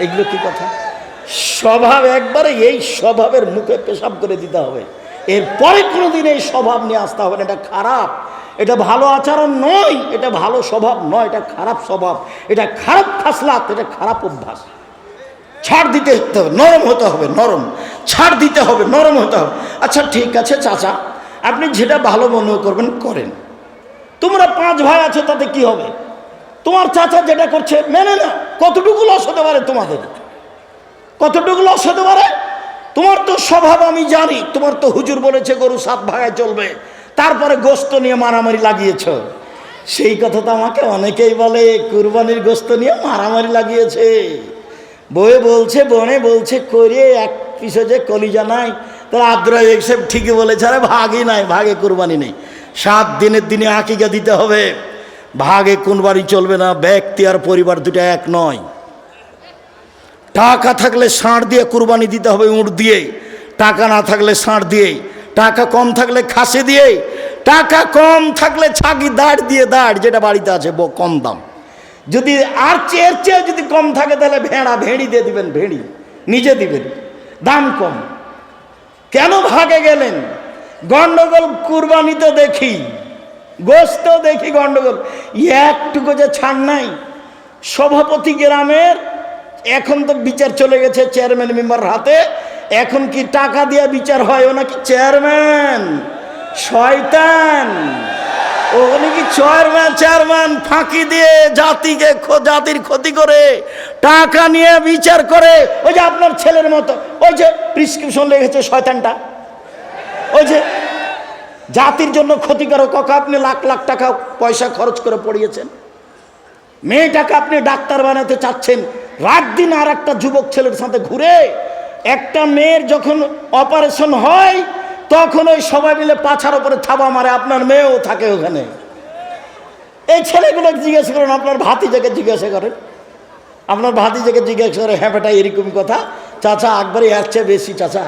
এগুলো কি কথা? স্বভাব একবারে এই স্বভাবের মুখে পেশাব করে দিতে হবে। এরপরে কোনোদিন এই স্বভাব নিয়ে আসতে হবে না। এটা খারাপ, এটা ভালো আচরণ নয়, এটা ভালো স্বভাব নয়, এটা খারাপ স্বভাব, এটা খারাপ খাসলাত, এটা খারাপ অভ্যাস। ছাড় দিতে হবে, নরম হতে হবে, নরম ছাড় দিতে হবে, নরম হতে হবে। আচ্ছা ঠিক আছে চাচা, আপনি যেটা ভালো মনে করবেন করেন। তোমরা 5 ভাই আছো, তাতে কি হবে? তোমার চাচা যেটা করছে মেনে না। কতটুকু লস হতে পারে তোমাদের? কতটুকু লস হতে পারে? তোমার তো স্বভাব আমি জানি, তোমার তো হুজুর বলেছে গরু 7 ভাগায় চলবে, তারপরে গোস্ত নিয়ে মারামারি লাগিয়েছ। সেই কথা তো আমাকে অনেকেই বলে, কুরবানির গোস্ত নিয়ে মারামারি লাগিয়েছে। বয়ে বলছে, বনে বলছে, করে এক পিছে যে কলিজা নাই। তার আব্দুর রাজ্জাক সাহেব ঠিকই বলেছে, আরে ভাগই নাই, ভাগে কুরবানি নেই। 7 দিনের দিনে আকিকা দিতে হবে, ভাগে কুরবানি চলবে না। ব্যক্তি আর পরিবার দুটো এক নয়। টাকা থাকলে ষাঁড় দিয়ে কুরবানি দিতে হবে, উঁট দিয়ে। টাকা না থাকলে ষাঁড় দিয়ে, টাকা কম থাকলে খাসি দিয়ে, টাকা কম থাকলে ছাগি দাঁড় দিয়ে, দাঁড় যেটা বাড়িতে আছে কম দাম। যদি আর চেয়ে চেয়ে যদি কম থাকে তাহলে ভেড়া, ভেড়ি দিয়ে দিবেন, ভেড়ি নিজে দিবেন, দাম কম। কেন ভাগে গেলেন? গন্ডগোল কুরবানিতে দেখি, গোস্ত দেখি গন্ডগোল। একটুকু যে ছাড় নাই। সভাপতি গ্রামের এখন তো বিচার চলে গেছে চেয়ারম্যান মেম্বার হাতে। এখন কি টাকা দিয়ে বিচার হয়? ও নাকি চেয়ারম্যান, শয়তান। ও নাকি চেয়ারম্যান ফাঁকি দিয়ে জাতির ক্ষতি করে টাকা নিয়ে বিচার করে। ওই যে আপনার ছেলের মতো, ওই যে প্রিসক্রিপশন লেগেছে শয়তানটা, ওই যে জাতির জন্য ক্ষতিকারক। আপনি লাখ লাখ টাকা পয়সা খরচ করে পড়িয়েছেন, মেয়েটাকে আপনি ডাক্তার বানাতে চাচ্ছেন, রাত দিন আর একটা যুবক ছেলের সাথে ঘুরে। একটা মেয়ের যখন অপারেশন হয় তখন ওই সবাই মিলে পাছার উপরে থাবা মারে, আপনার মেয়েও থাকে ওখানে। এই ছেলেগুলো জিজ্ঞাসা করেন, আপনার ভাতিজাকে জিজ্ঞাসা করেন, আপনার ভাতিজাকে জিজ্ঞাসা করে, হ্যাঁ বেটা এরকম কথা, চাচা একবারে এর চেয়ে বেশি চাচা।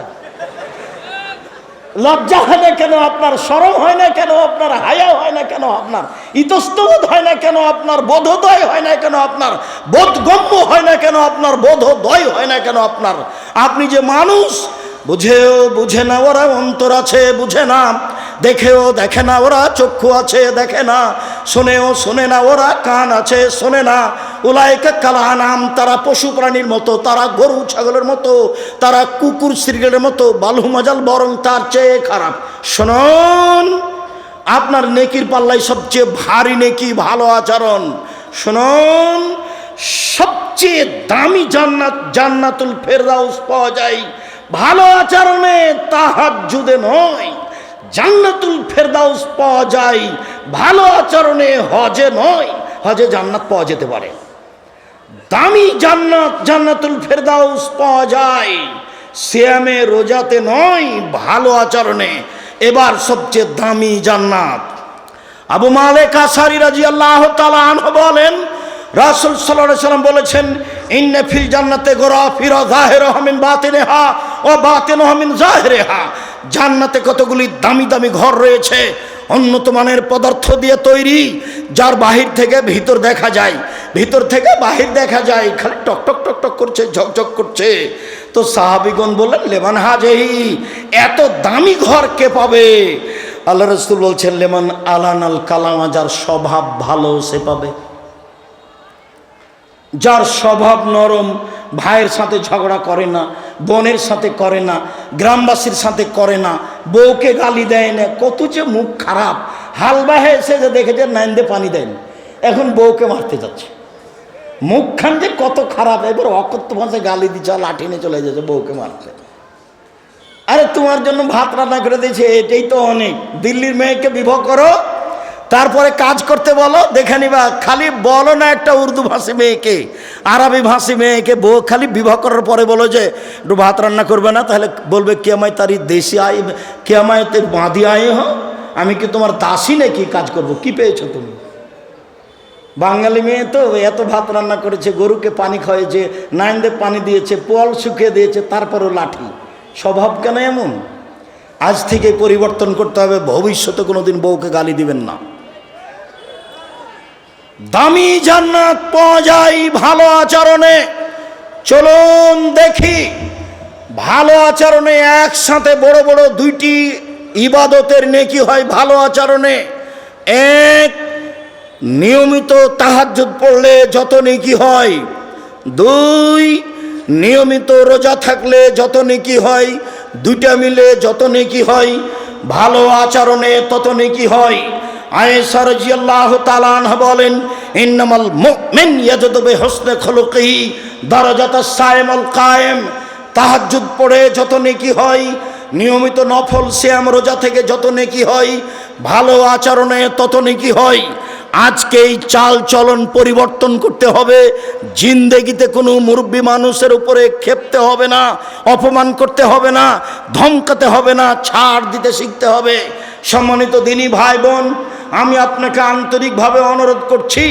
লজ্জা হয় না কেন আপনার? শরম হয় না কেন আপনার? হায়া হয় না কেন আপনার? ইতস্তবোধ হয় না কেন আপনার? বোধোদয় হয় না কেন আপনার? বোধগম্য হয় না কেন আপনার? বোধোদয় হয় না কেন আপনার? আপনি যে মানুষ, বুঝেও বুঝে না ওরা অন্তর আছে, বুঝে না, দেখেও দেখে না ওরা চক্ষু আছে, দেখে না, শোনেও শোনে না ওরা কান আছে, শোনে না। উলাইকা কালানাম, তারা পশু প্রাণীর মতো, তারা গরু ছাগলের মতো, তারা কুকুর শ্রীগেলের মতো, বালু মাজাল, বরং তার চেয়ে খারাপ। শুনুন, আপনার নেকির পাল্লায় সবচেয়ে ভারী নেকি ভালো আচরণ। শুনুন, সবচেয়ে দামি জান্নাত, জান্নাতুল ফেরদাউস পাওয়া যায় ভালো আচরণে, তাহাজ্জুদে নয়। জান্নাতুল ফেরদাউস পাওয়া যায় ভালো আচরণে, হজে নয়। হজে জান্নাত পাওয়া যেতে পারে, দামি জান্নাত, জান্নাতুল ফেরদাউস পাওয়া যায় সিয়ামে, রোজাতে নয়, ভালো আচরণে। এবার সবচেয়ে দামি জান্নাত, আবু মালিক আশআরী রাদিয়াল্লাহু তাআলা আনহু বলেন, রাসূল সাল্লাল্লাহু আলাইহি ওয়াসাল্লাম বলেছেন, ইন্না ফিল জান্নাতে গরাফিরা যাহিরুহা মিন বাতিনিহা ওয়া বাতিনুহা মিন যাহিরিহা। জান্নাতে কতগুলি দামি দামি ঘর রয়েছে, উন্নত মানের পদার্থ দিয়ে তৈরি, যার বাহির থেকে ভিতর দেখা যায়, ভিতর থেকে বাহির দেখা যায়, খালি টক টক টক টক করছে, ঝকঝক করছে। তো সাহাবীগণ বললেন, লেমান হাজেহি, এত দামি ঘর কে পাবে? আল্লাহ রাসূল বলছেন, লেমান আলানাল কালামা, যার স্বভাব ভালো সে পাবে। যার স্বভাব নরম, ভাইয়ের সাথে ঝগড়া করে না, বোনের সাথে করে না, গ্রামবাসীর সাথে করে না, বউকে গালি দেয় না, কত যে মুখ খারাপ। হালবাহে এসে যে দেখেছে নাইন্দে পানি দেন, এখন বউকে মারতে যাচ্ছে, মুখখান যে কত খারাপ। এবার অকথ্য ভাষায় গালি দিচ্ছে, লাঠি নিয়ে চলে যাচ্ছে বউকে মারতে। আরে তোমার জন্য ভাত রান্না করে দিয়েছে, এটাই তো অনেক। দিল্লির মেয়েকে বিবাহ করো, তারপরে কাজ করতে বলো, দেখে নিবা। খালি বলো না একটা উর্দু ভাষী মেয়েকে, আরবি ভাষী মেয়েকে বউ খালি বিবাহ করার পরে বলো যে একটু ভাত রান্না করবে না, তাহলে বলবে কে আমায় তারি দেশি আয়, কে আমায় তে বাঁধি আয় হ, আমি কি তোমার দাসী নাকি কাজ করবো? কি পেয়েছো তুমি? বাঙালি মেয়ে তো এত ভাত রান্না করেছে, গরুকে পানি খাওয়াইছে, নাইন্দে পানি দিয়েছে, পোয়াল শুকিয়ে দিয়েছে, তারপরও লাঠি। স্বভাব কেন এমন? আজ থেকে পরিবর্তন করতে হবে, ভবিষ্যতে কোনোদিন বউকে গালি দিবেন না। দামি জান্নাত পাওয়া যায় ভালো আচরণে। চলুন দেখি, ভালো আচরণে একসাথে বড় বড় দুইটি ইবাদতের নেকি হয় ভালো আচরণে। এক, নিয়মিত তাহাজ্জুদ পড়লে যত নেকি হয়। দুই, নিয়মিত রোজা থাকলে যত নেকি হয়। দুইটা মিলে যত নেকি হয়, ভালো আচরণে তত নেকি হয়। আয়েশা রাদিয়াল্লাহু তাআলা আনহা বলেন, ইন্নামাল মুমিন ইয়াজদু বিহুসনি খুলুকিহি দারাজাতাস সাইমুল কায়েম। তাহাজ্জুদ পড়ে যত নেকি হয়, নিয়মিত নফল সিয়াম রোজা থেকে যত নেকি হয়, ভালো আচরণে তত নেকি হয়। আজকে এই চাল চলন পরিবর্তন করতে হবে। জিন্দেগিতে কোনো মুরব্বী মানুষের উপরে ক্ষেপতে হবে না, অপমান করতে হবে না, ধমকাতে হবে না, ছাড় দিতে শিখতে হবে। সম্মানিত দিনী ভাই বোন, আমি আপনাকে আন্তরিকভাবে অনুরোধ করছি,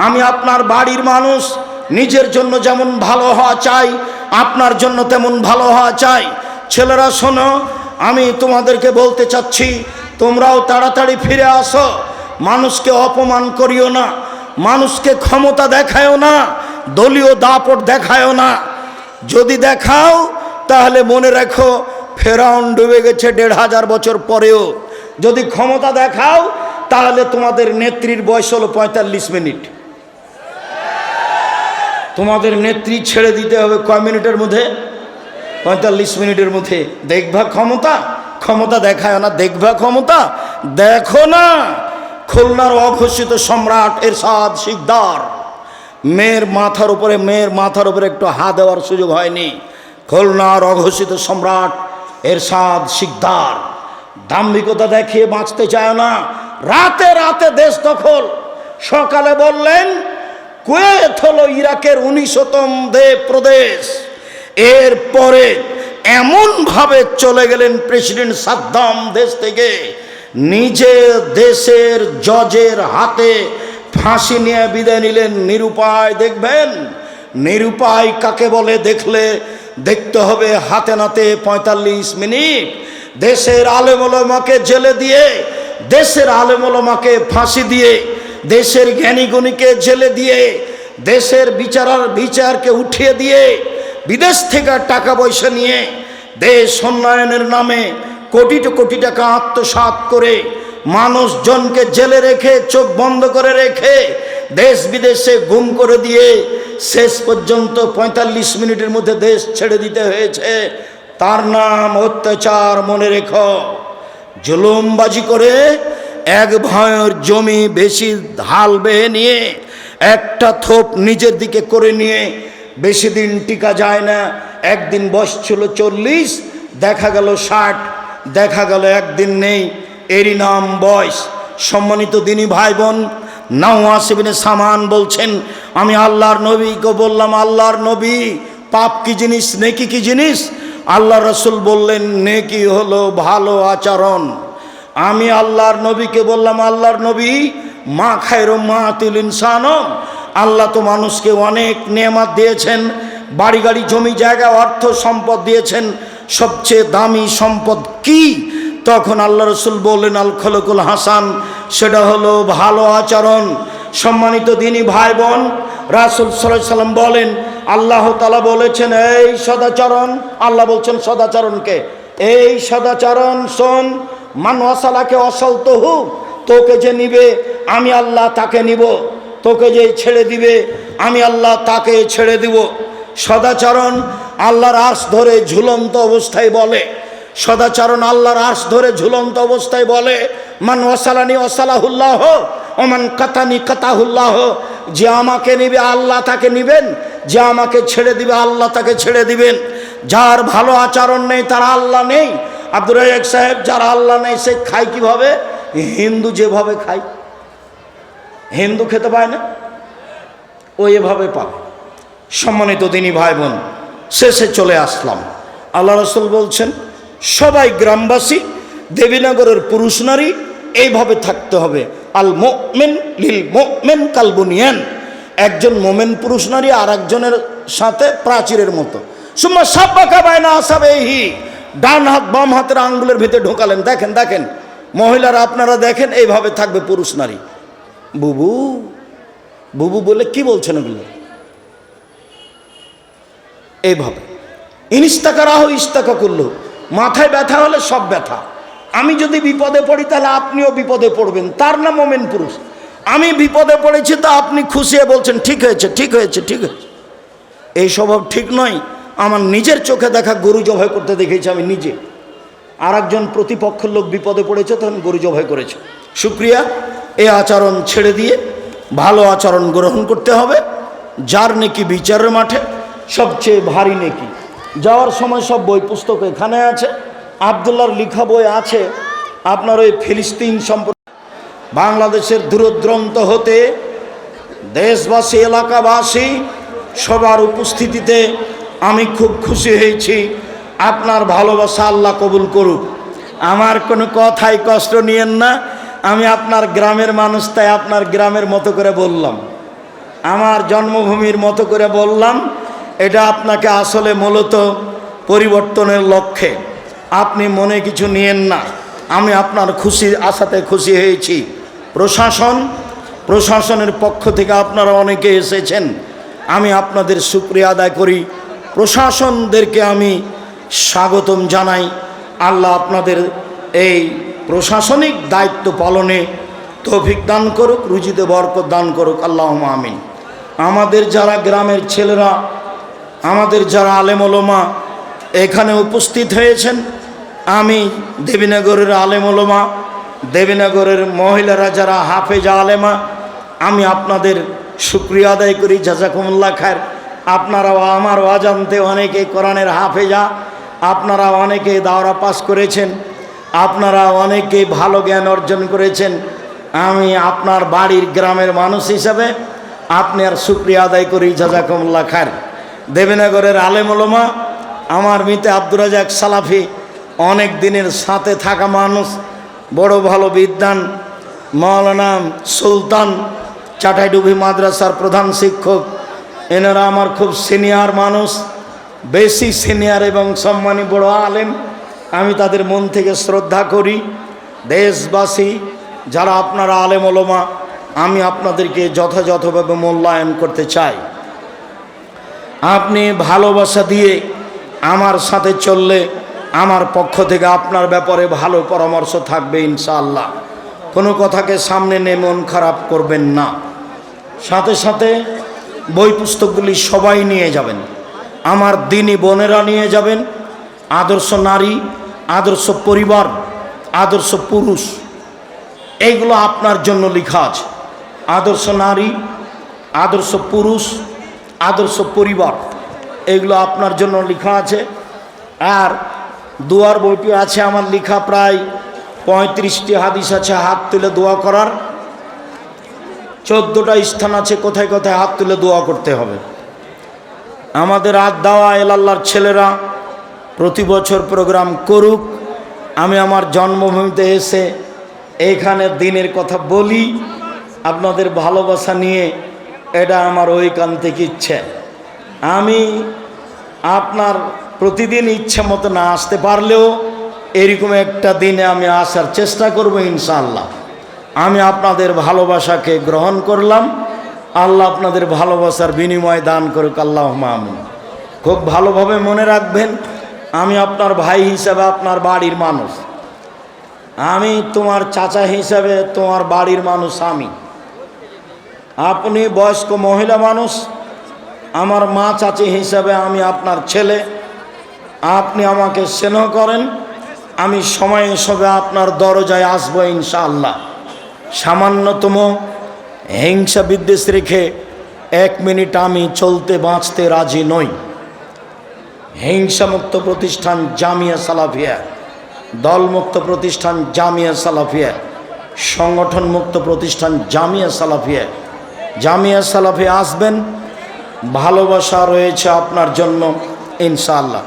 আমি আপনার বাড়ির মানুষ, নিজের জন্য যেমন ভালো হওয়া চাই, আপনার জন্য তেমন ভালো হওয়া চাই। ছেলেরা শোনো, আমি তোমাদেরকে বলতে চাচ্ছি, তোমরাও তাড়াতাড়ি ফিরে আসো। মানুষকে অপমান করিও না, মানুষকে ক্ষমতা দেখায়ও না, দলীয় দাপট দেখায়ও না। যদি দেখাও তাহলে মনে রাখো ফেরাউন ডুবে গেছে 1500 বছর পরেও। যদি ক্ষমতা দেখাও তাহলে তোমাদের নেত্রীর বয়স হলো 45 মিনিট। তোমাদের নেত্রী ছেড়ে দিতে হবে কয় মিনিটের মধ্যে? 45 মিনিটের মধ্যে। দেখবা ক্ষমতা, ক্ষমতা দেখায় না, দেখবা ক্ষমতা দেখো না। খুলনার অঘোষিত সম্রাট এরশাদ শিকদার, মেয়ের মাথার উপরে একটু হাত দেওয়ার সুযোগ হয়নি। খুলনার অঘোষিত সম্রাট এরশাদ শিকদার দাম্ভিকতা দেখিয়ে বাঁচতে চায় না, রাতে রাতে দেশ দখল। সকালে বললেন কুয়েত হলো ইরাকের 19তম প্রদেশ। এরপরে এমনভাবে চলে গেলেন প্রেসিডেন্ট সাদ্দাম দেশ থেকে, নিজে দেশের জজের হাতে ফাঁসি নিয়ে বিদায় নিলেন। নিরুপায় দেখবেন, নিরুপায় কাকে বলে দেখলে দেখতে হবে হাতে নাতে ৪৫ মিনিট দেশের আলেম ওলামাকে জেলে দিয়ে, দেশের আলেম ওলামাকে ফাঁসি দিয়ে, দেশের জ্ঞানী গুণীকে জেলে দিয়ে, দেশের বিচারকে উঠিয়ে দিয়ে, বিদেশ থেকে টাকা পয়সা নিয়ে দেশ উন্নয়নের নামে কোটি কোটি টাকা আত্মসাৎ করে মানুষজনকে জেলে রেখে, চোখ বন্ধ করে রেখে, দেশ বিদেশে গুম করে দিয়ে শেষ পর্যন্ত ৪৫ মিনিটের মধ্যে দেশ ছেড়ে দিতে হয়েছে। তার নাম অত্যাচার। মনে রেখো, জুলুমবাজি করে এক ভয়ের জমি বেশি ঢাল বেয়ে নিয়ে একটা থোপ নিজের দিকে করে নিয়ে বেশি দিন টিকা যায় না। একদিন বয়স ছিল ৪০, দেখা গেল ৬০, দেখা গেল একদিন নেই, এরই নাম বয়স। সম্মানিত দিনী ভাই বোন, নাওয়াস ইবনে সামান বলছেন, আমি আল্লাহর নবীকে বললাম, আল্লাহর নবী, পাপ কি জিনিস, নেকি কি জিনিস? আল্লাহ রসুল বললেন, নেকি হলো ভালো আচরণ। আমি আল্লাহর নবীকে বললাম, আল্লাহর নবী, মা খায়রু মাতিল ইনসান, আল্লাহ তো মানুষকে অনেক নেয়ামত দিয়েছেন, বাড়ি গাড়ি জমি জায়গা অর্থ সম্পদ দিয়েছেন, সবচেয়ে দামি সম্পদ কি? তখন আল্লাহ রসুল বললেন, আল খলকুল হাসান, সেটা হলো ভালো আচরণ। সম্মানিত দিনী ভাই বোন, রাসূল সাল্লাল্লাহু আলাইহি সাল্লাম বলেন, আল্লাহ তাআলা বলেছেন এই সদাচরণ, আল্লাহ বলছেন সদাচরণকে, এই সদাচরণ শোন, মান ওয়াসালাকে অসলতহু, তোকে যে নিবে আমি আল্লাহ তাকে নিব, তোকে যে ছেড়ে দিবে আমি আল্লাহ তাকে ছেড়ে দিব। সদাচরণ আল্লাহর আরশ ধরে ঝুলন্ত অবস্থায় বলে, সদাচরণ আল্লাহর আরশ ধরে ঝুলন্ত অবস্থায় বলে, মান ওয়াসালানি ওয়াসালাহুল্লাহ ও মান কাতানি কাতাহুল্লাহ, যে আমাকে নিবে আল্লাহ তাকে নিবেন, যে আমাকে ছেড়ে দিবে আল্লাহ তাকে ছেড়ে দিবেন। যার ভালো আচরণ নেই তার আল্লাহ নেই। আব্দুর রাজ্জাক সাহেব, যার আল্লাহ নেই সে খায় কিভাবে? হিন্দু যেভাবে খায়, হিন্দু খেতে পায় না, ও এভাবে পাবে। সম্মানিত দিনী ভাই বোন, শেষে চলে আসলাম। আল্লাহ রসুল বলছেন, সবাই গ্রামবাসী, দেবীনগরের পুরুষ নারী এইভাবে থাকতে হবে। আল মুমিন লিল মুমিন কাল বুনিয়ান, একজন মোমেন পুরুষ নারী আর একজনের সাথে প্রাচীরের মতো। সুম্মা সাব্বাকা বাইনা আসাবিহি, ডান হাত বাম হাতের আঙ্গুলের ভিতরে ঢোকালেন। দেখেন দেখেন মহিলারা, আপনারা দেখেন এইভাবে থাকবে পুরুষ নারী। বুবু বুবু বলে কি বলছেন ওগুলো? এইভাবে ইনিস্তাকা রাহ ইস্তাকা করলো, মাথায় ব্যথা হলে সব ব্যথা। আমি যদি বিপদে পড়ি তাহলে আপনিও বিপদে পড়বেন, তার নাম মোমেন পুরুষ। আমি বিপদে পড়েছি তো আপনি খুশি হয়ে বলছেন ঠিক হয়েছে ঠিক হয়েছে ঠিক হয়েছে। এই স্বভাব ঠিক নয়। আমার নিজের চোখে দেখা গরু জবাই করতে দেখেছি আমি নিজে। আর একজন প্রতিপক্ষের লোক বিপদে পড়েছে, তখন গরু জবাই করেছে। শুক্রিয়া, এই আচরণ ছেড়ে দিয়ে ভালো আচরণ গ্রহণ করতে হবে। যার নেকি বিচারের মাঠে সবচেয়ে ভারী নেকি। যাওয়ার সময় সব বই পুস্তক এখানে আছে, আবদুল্লাহর লেখা বই আছে। আপনার ওই ফিলিস্তিন সম্পর্কে, বাংলাদেশের দূরদূরান্ত হতে দেশবাসী এলাকাবাসী সবার উপস্থিতিতে আমি খুব খুশি হয়েছি। আপনার ভালোবাসা আল্লাহ কবুল করুক। আমার কোনো কথাই কষ্ট নিয়েন না, আমি আপনার গ্রামের মানুষ, তাই আপনার গ্রামের মতো করে বললাম, আমার জন্মভূমির মতো করে বললাম। এটা আপনাকে আসলে মূলত পরিবর্তনের লক্ষ্যে, আপনি মনে কিছু নিয়েন না। আমি আপনার খুশির আশাতে খুশি হয়েছি। প্রশাসনের পক্ষ থেকে আপনারা অনেকে এসেছেন, আমি আপনাদের শুকরিয়া আদায় করি। প্রশাসনদেরকে আমি স্বাগতম জানাই। আল্লাহ আপনাদের এই প্রশাসনিক দায়িত্ব পালনে তৌফিক দান করুক, রুজিতে বরকত দান করুক, আল্লাহুম্মা আমিন। আমাদের যারা গ্রামের ছেলেরা, আমাদের যারা আলেম ওলামা এখানে উপস্থিত হয়েছেন, আমি দেবীনগরের আলেম ওলামা, দেবীনগরের মহিলারা যারা হাফেজা আলেমা, আমি আপনাদের শুকরিয়া আদায় করি। জাযাকুমুল্লাহ খায়ের। আপনারাও আমার অজান্তে অনেকে কোরআনের হাফেজা, আপনারা অনেকে দাওরা পাস করেছেন, আপনারা অনেকে ভালো জ্ঞান অর্জন করেছেন। আমি আপনার বাড়ির গ্রামের মানুষ হিসাবে আপনার শুকরিয়া আদায় করি। জাযাকুমুল্লাহ খায়ের। দেবীনগরের আলেম ওলামা, আমার মিতে আব্দুর রাজ্জাক সালাফি, অনেক দিনের সাথে থাকা মানুষ, বড় ভালো বিদ্বান মাওলানা সুলতান চাটাইডুবি মাদ্রাসার প্রধান শিক্ষক, এনারা আমার খুব সিনিয়র মানুষ, বেশি সিনিয়র এবং সম্মানী বড় আলেম। আমি তাদের মন থেকে শ্রদ্ধা করি। দেশবাসী যারা আপনারা আলেম ওলামা, আমি আপনাদেরকে যথাযথভাবে মূল্যায়ন করতে চাই। আপনি ভালোবাসা দিয়ে আমার সাথে চললে আমার পক্ষ থেকে আপনার ব্যাপারে ভালো পরামর্শ থাকবে ইনশাআল্লাহ। কোনো কথাকে সামনে নিয়ে মন খারাপ করবেন না। সাথে সাথে বই পুস্তকগুলি সবাই নিয়ে যাবেন। আমার দিনী বোনেরা নিয়ে যাবেন। আদর্শ নারী, আদর্শ পরিবার, আদর্শ পুরুষ, এইগুলো আপনার জন্য লেখা আছে। আদর্শ নারী, আদর্শ পুরুষ, আদর্শ পরিবার, এগুলো আপনার জন্য লেখা আছে। আর দোয়ার বইটি আছে আমার লেখা, প্রায় 35টি হাদিস আছে হাত তুলে দোয়া করার। 14টা স্থান আছে কোথায় কোথায় হাত তুলে দোয়া করতে হবে। আমাদের দাওয়া এলাল্লাহর ছেলেরা প্রতি বছর প্রোগ্রাম করুক। আমি আমার জন্মভূমিতে এসে এইখানে দিনের কথা বলি আপনাদের ভালোবাসা নিয়ে, এটা আমার ঐকান্তিক ইচ্ছে। আমি আপনার প্রতিদিন ইচ্ছা মতো না আসতে পারলেও এরকম একটা দিনে আমি আসার চেষ্টা করব ইনশাআল্লাহ। আমি আপনাদের ভালোবাসাকে গ্রহণ করলাম। আল্লাহ আপনাদের ভালোবাসার বিনিময় দান করুক, আল্লাহুম্মা আমিন। খুব ভালোভাবে মনে রাখবেন, আমি আপনার ভাই হিসাবে আপনার বাড়ির মানুষ, আমি তোমার চাচা হিসাবে তোমার বাড়ির মানুষ। আপনি বয়স্ক মহিলা মানুষ, আমার মা চাচি হিসাবে আমি আপনার ছেলে। আপনি আমাকে স্নেহ করেন, আমি সময় হিসাবে আপনার দরজায় আসবো ইনশাআল্লাহ। সামান্যতম হিংসা বিদ্বেষ রেখে 1 মিনিট আমি চলতে বাঁচতে রাজি নই। হিংসামুক্ত প্রতিষ্ঠান জামিয়া সালাফিয়া, দলমুক্ত প্রতিষ্ঠান জামিয়া সালাফিয়া, সংগঠন মুক্ত প্রতিষ্ঠান জামিয়া সালাফিয়া। জামিয়া সালাফিয়া আসবেন, ভালোবাসা রয়েছে আপনার জন্য ইনশাআল্লাহ।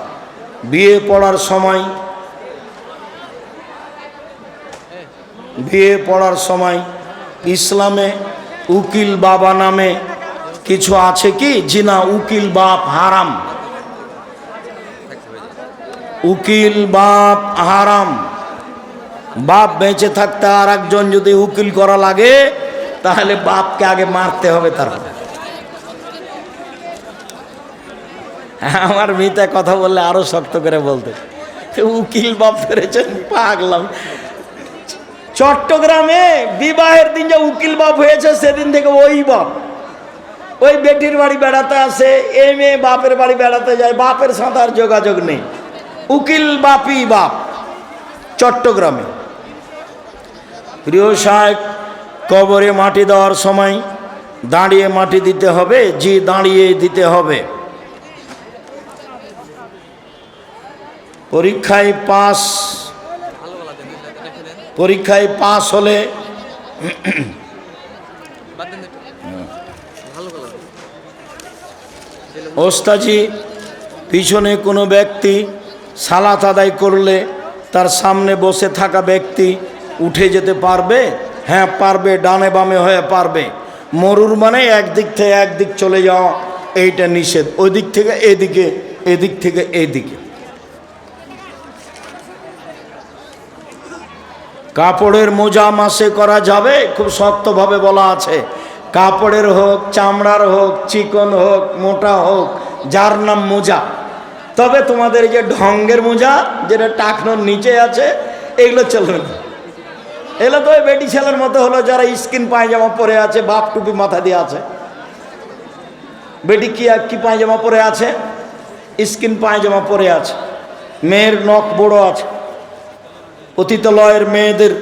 বিয়ে পড়ার সময় ইসলামে উকিল বাবা নামে কিছু আছে কি? জি না, উকিল বাপ হারাম। উকিল বাপ হারাম। বাপ বেঁচে থাকতে আর একজন যদি উকিল করা লাগে তাহলে বাপকে আগে মারতে হবে। তারপরে আমার মিতা কথা বললে আরো শক্ত করে বলতে, উকিল বাপ ফেরেছেন পাগলাম। চট্টগ্রামে বিবাহের দিন যে উকিল বাপ হয়েছে সেদিন থেকে ওই বাপ ওই বেটির বাড়ি বেড়াতে আসে, এই মেয়ে বাপের বাড়ি বেড়াতে যায়, বাপের সাথে আর যোগাযোগ নেই। উকিল বাপই বাপ চট্টগ্রামে। প্রিয় সাহেব, কবরে মাটি দেওয়ার সময় দাঁড়িয়ে মাটি দিতে হবে? জি, দাঁড়িয়ে দিতে হবে। পরীক্ষায় পাস হলে ওস্তাজি পিছনে কোনো ব্যক্তি সালাত আদায় করলে তার সামনে বসে থাকা ব্যক্তি উঠে যেতে পারবে? হ্যাঁ পারবে, ডানে বামে হয়ে পারবে। মরুর মানে একদিক থেকে একদিক চলে যাওয়া, এইটা নিষেধ। ওই দিক থেকে এদিকে, এদিক থেকে এদিকে। কাপড়ের মোজা মাসে করা যাবে? খুব শক্তভাবে বলা আছে। কাপড়ের হোক, চামড়ার হোক, চিকন হোক, মোটা হোক, যার নাম মোজা। তবে তোমাদের যে ঢঙ্গের মোজা যেটা টাকনোর নিচে আছে, এগুলো চলবে না। এগুলো তো ওই বেটি ছেলের মতো হলো যারা স্কিন পায়জামা পরে আছে, বাপ টুপি মাথা দিয়ে আছে। বেটি কি পায়জামা পরে আছে? স্কিন পায়জামা পরে আছে। মেয়ের নখ বড় আছে। পতিতালয়ের মেয়েদের,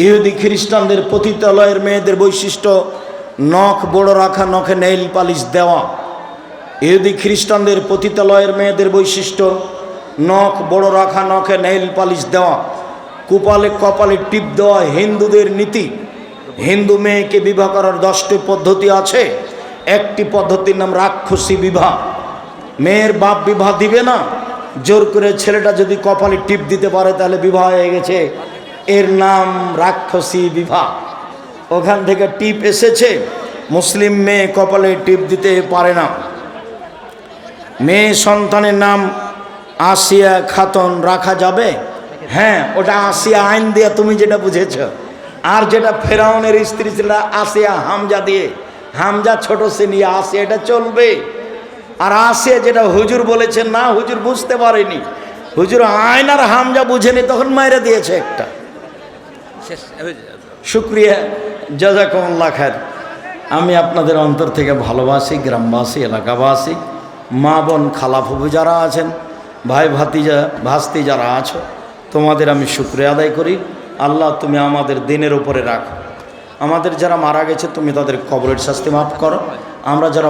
ইহুদি খ্রিস্টানদের পতিতালয়ের মেয়েদের বৈশিষ্ট্য নখ বড় রাখা, নখে নেইল পালিশ দেওয়া। ইহুদি খ্রিস্টানদের পতিতালয়ের মেয়েদের বৈশিষ্ট্য নখ বড় রাখা, নখে নেইল পালিশ দেওয়া, কপালে টিপ দেওয়া হিন্দুদের নীতি। হিন্দু মেয়েকে বিবাহ করার 10টি পদ্ধতি আছে। একটি পদ্ধতির নাম রাক্ষসী বিবাহ। মেয়ের বাপ বিবাহ দিবে না, জোর করে ছেলেটা যদি কপালে টিপ দিতে পারে তাহলে বিবাহ হয়ে গেছে। এর নাম রাক্ষসী বিবাহ। ওখান থেকে টিপ এসেছে। মুসলিম মেয়ে কপালে টিপ দিতে পারে না। মেয়ে সন্তানের নাম আসিয়া খাতুন রাখা যাবে? হ্যাঁ, ওটা আসিয়া আইন দিয়ে তুমি যেটা বুঝেছ। আর যেটা ফেরাউনের স্ত্রী ছিল আসিয়া হামজা দিয়ে, হামজা ছোট সে নিয়ে আসিয়া, এটা চলবে। আর আসিয়া যেটা হুজুর বলেছেন, না হুজুর বুঝতে পারেনি, হুজুর আইন আর হামজা বুঝেনি, তখন মাইরে দিয়েছে একটা। শুক্রিয়া, জাযাকুমুল্লাহ খায়ের। আমি আপনাদের অন্তর থেকে ভালোবাসি, গ্রামবাসী, এলাকাবাসী, মা বোন, খালা ফুফু যারা আছেন, ভাই ভাতিজা ভাস্তি যারা আছো, তোমাদের আমি শুকরিয়া আদায় করি। আল্লাহ তুমি আমাদের দিনের উপরে রাখো। আমাদের যারা মারা গেছে তুমি তাদের কবরের শাস্তি মাফ করো। আমরা যারা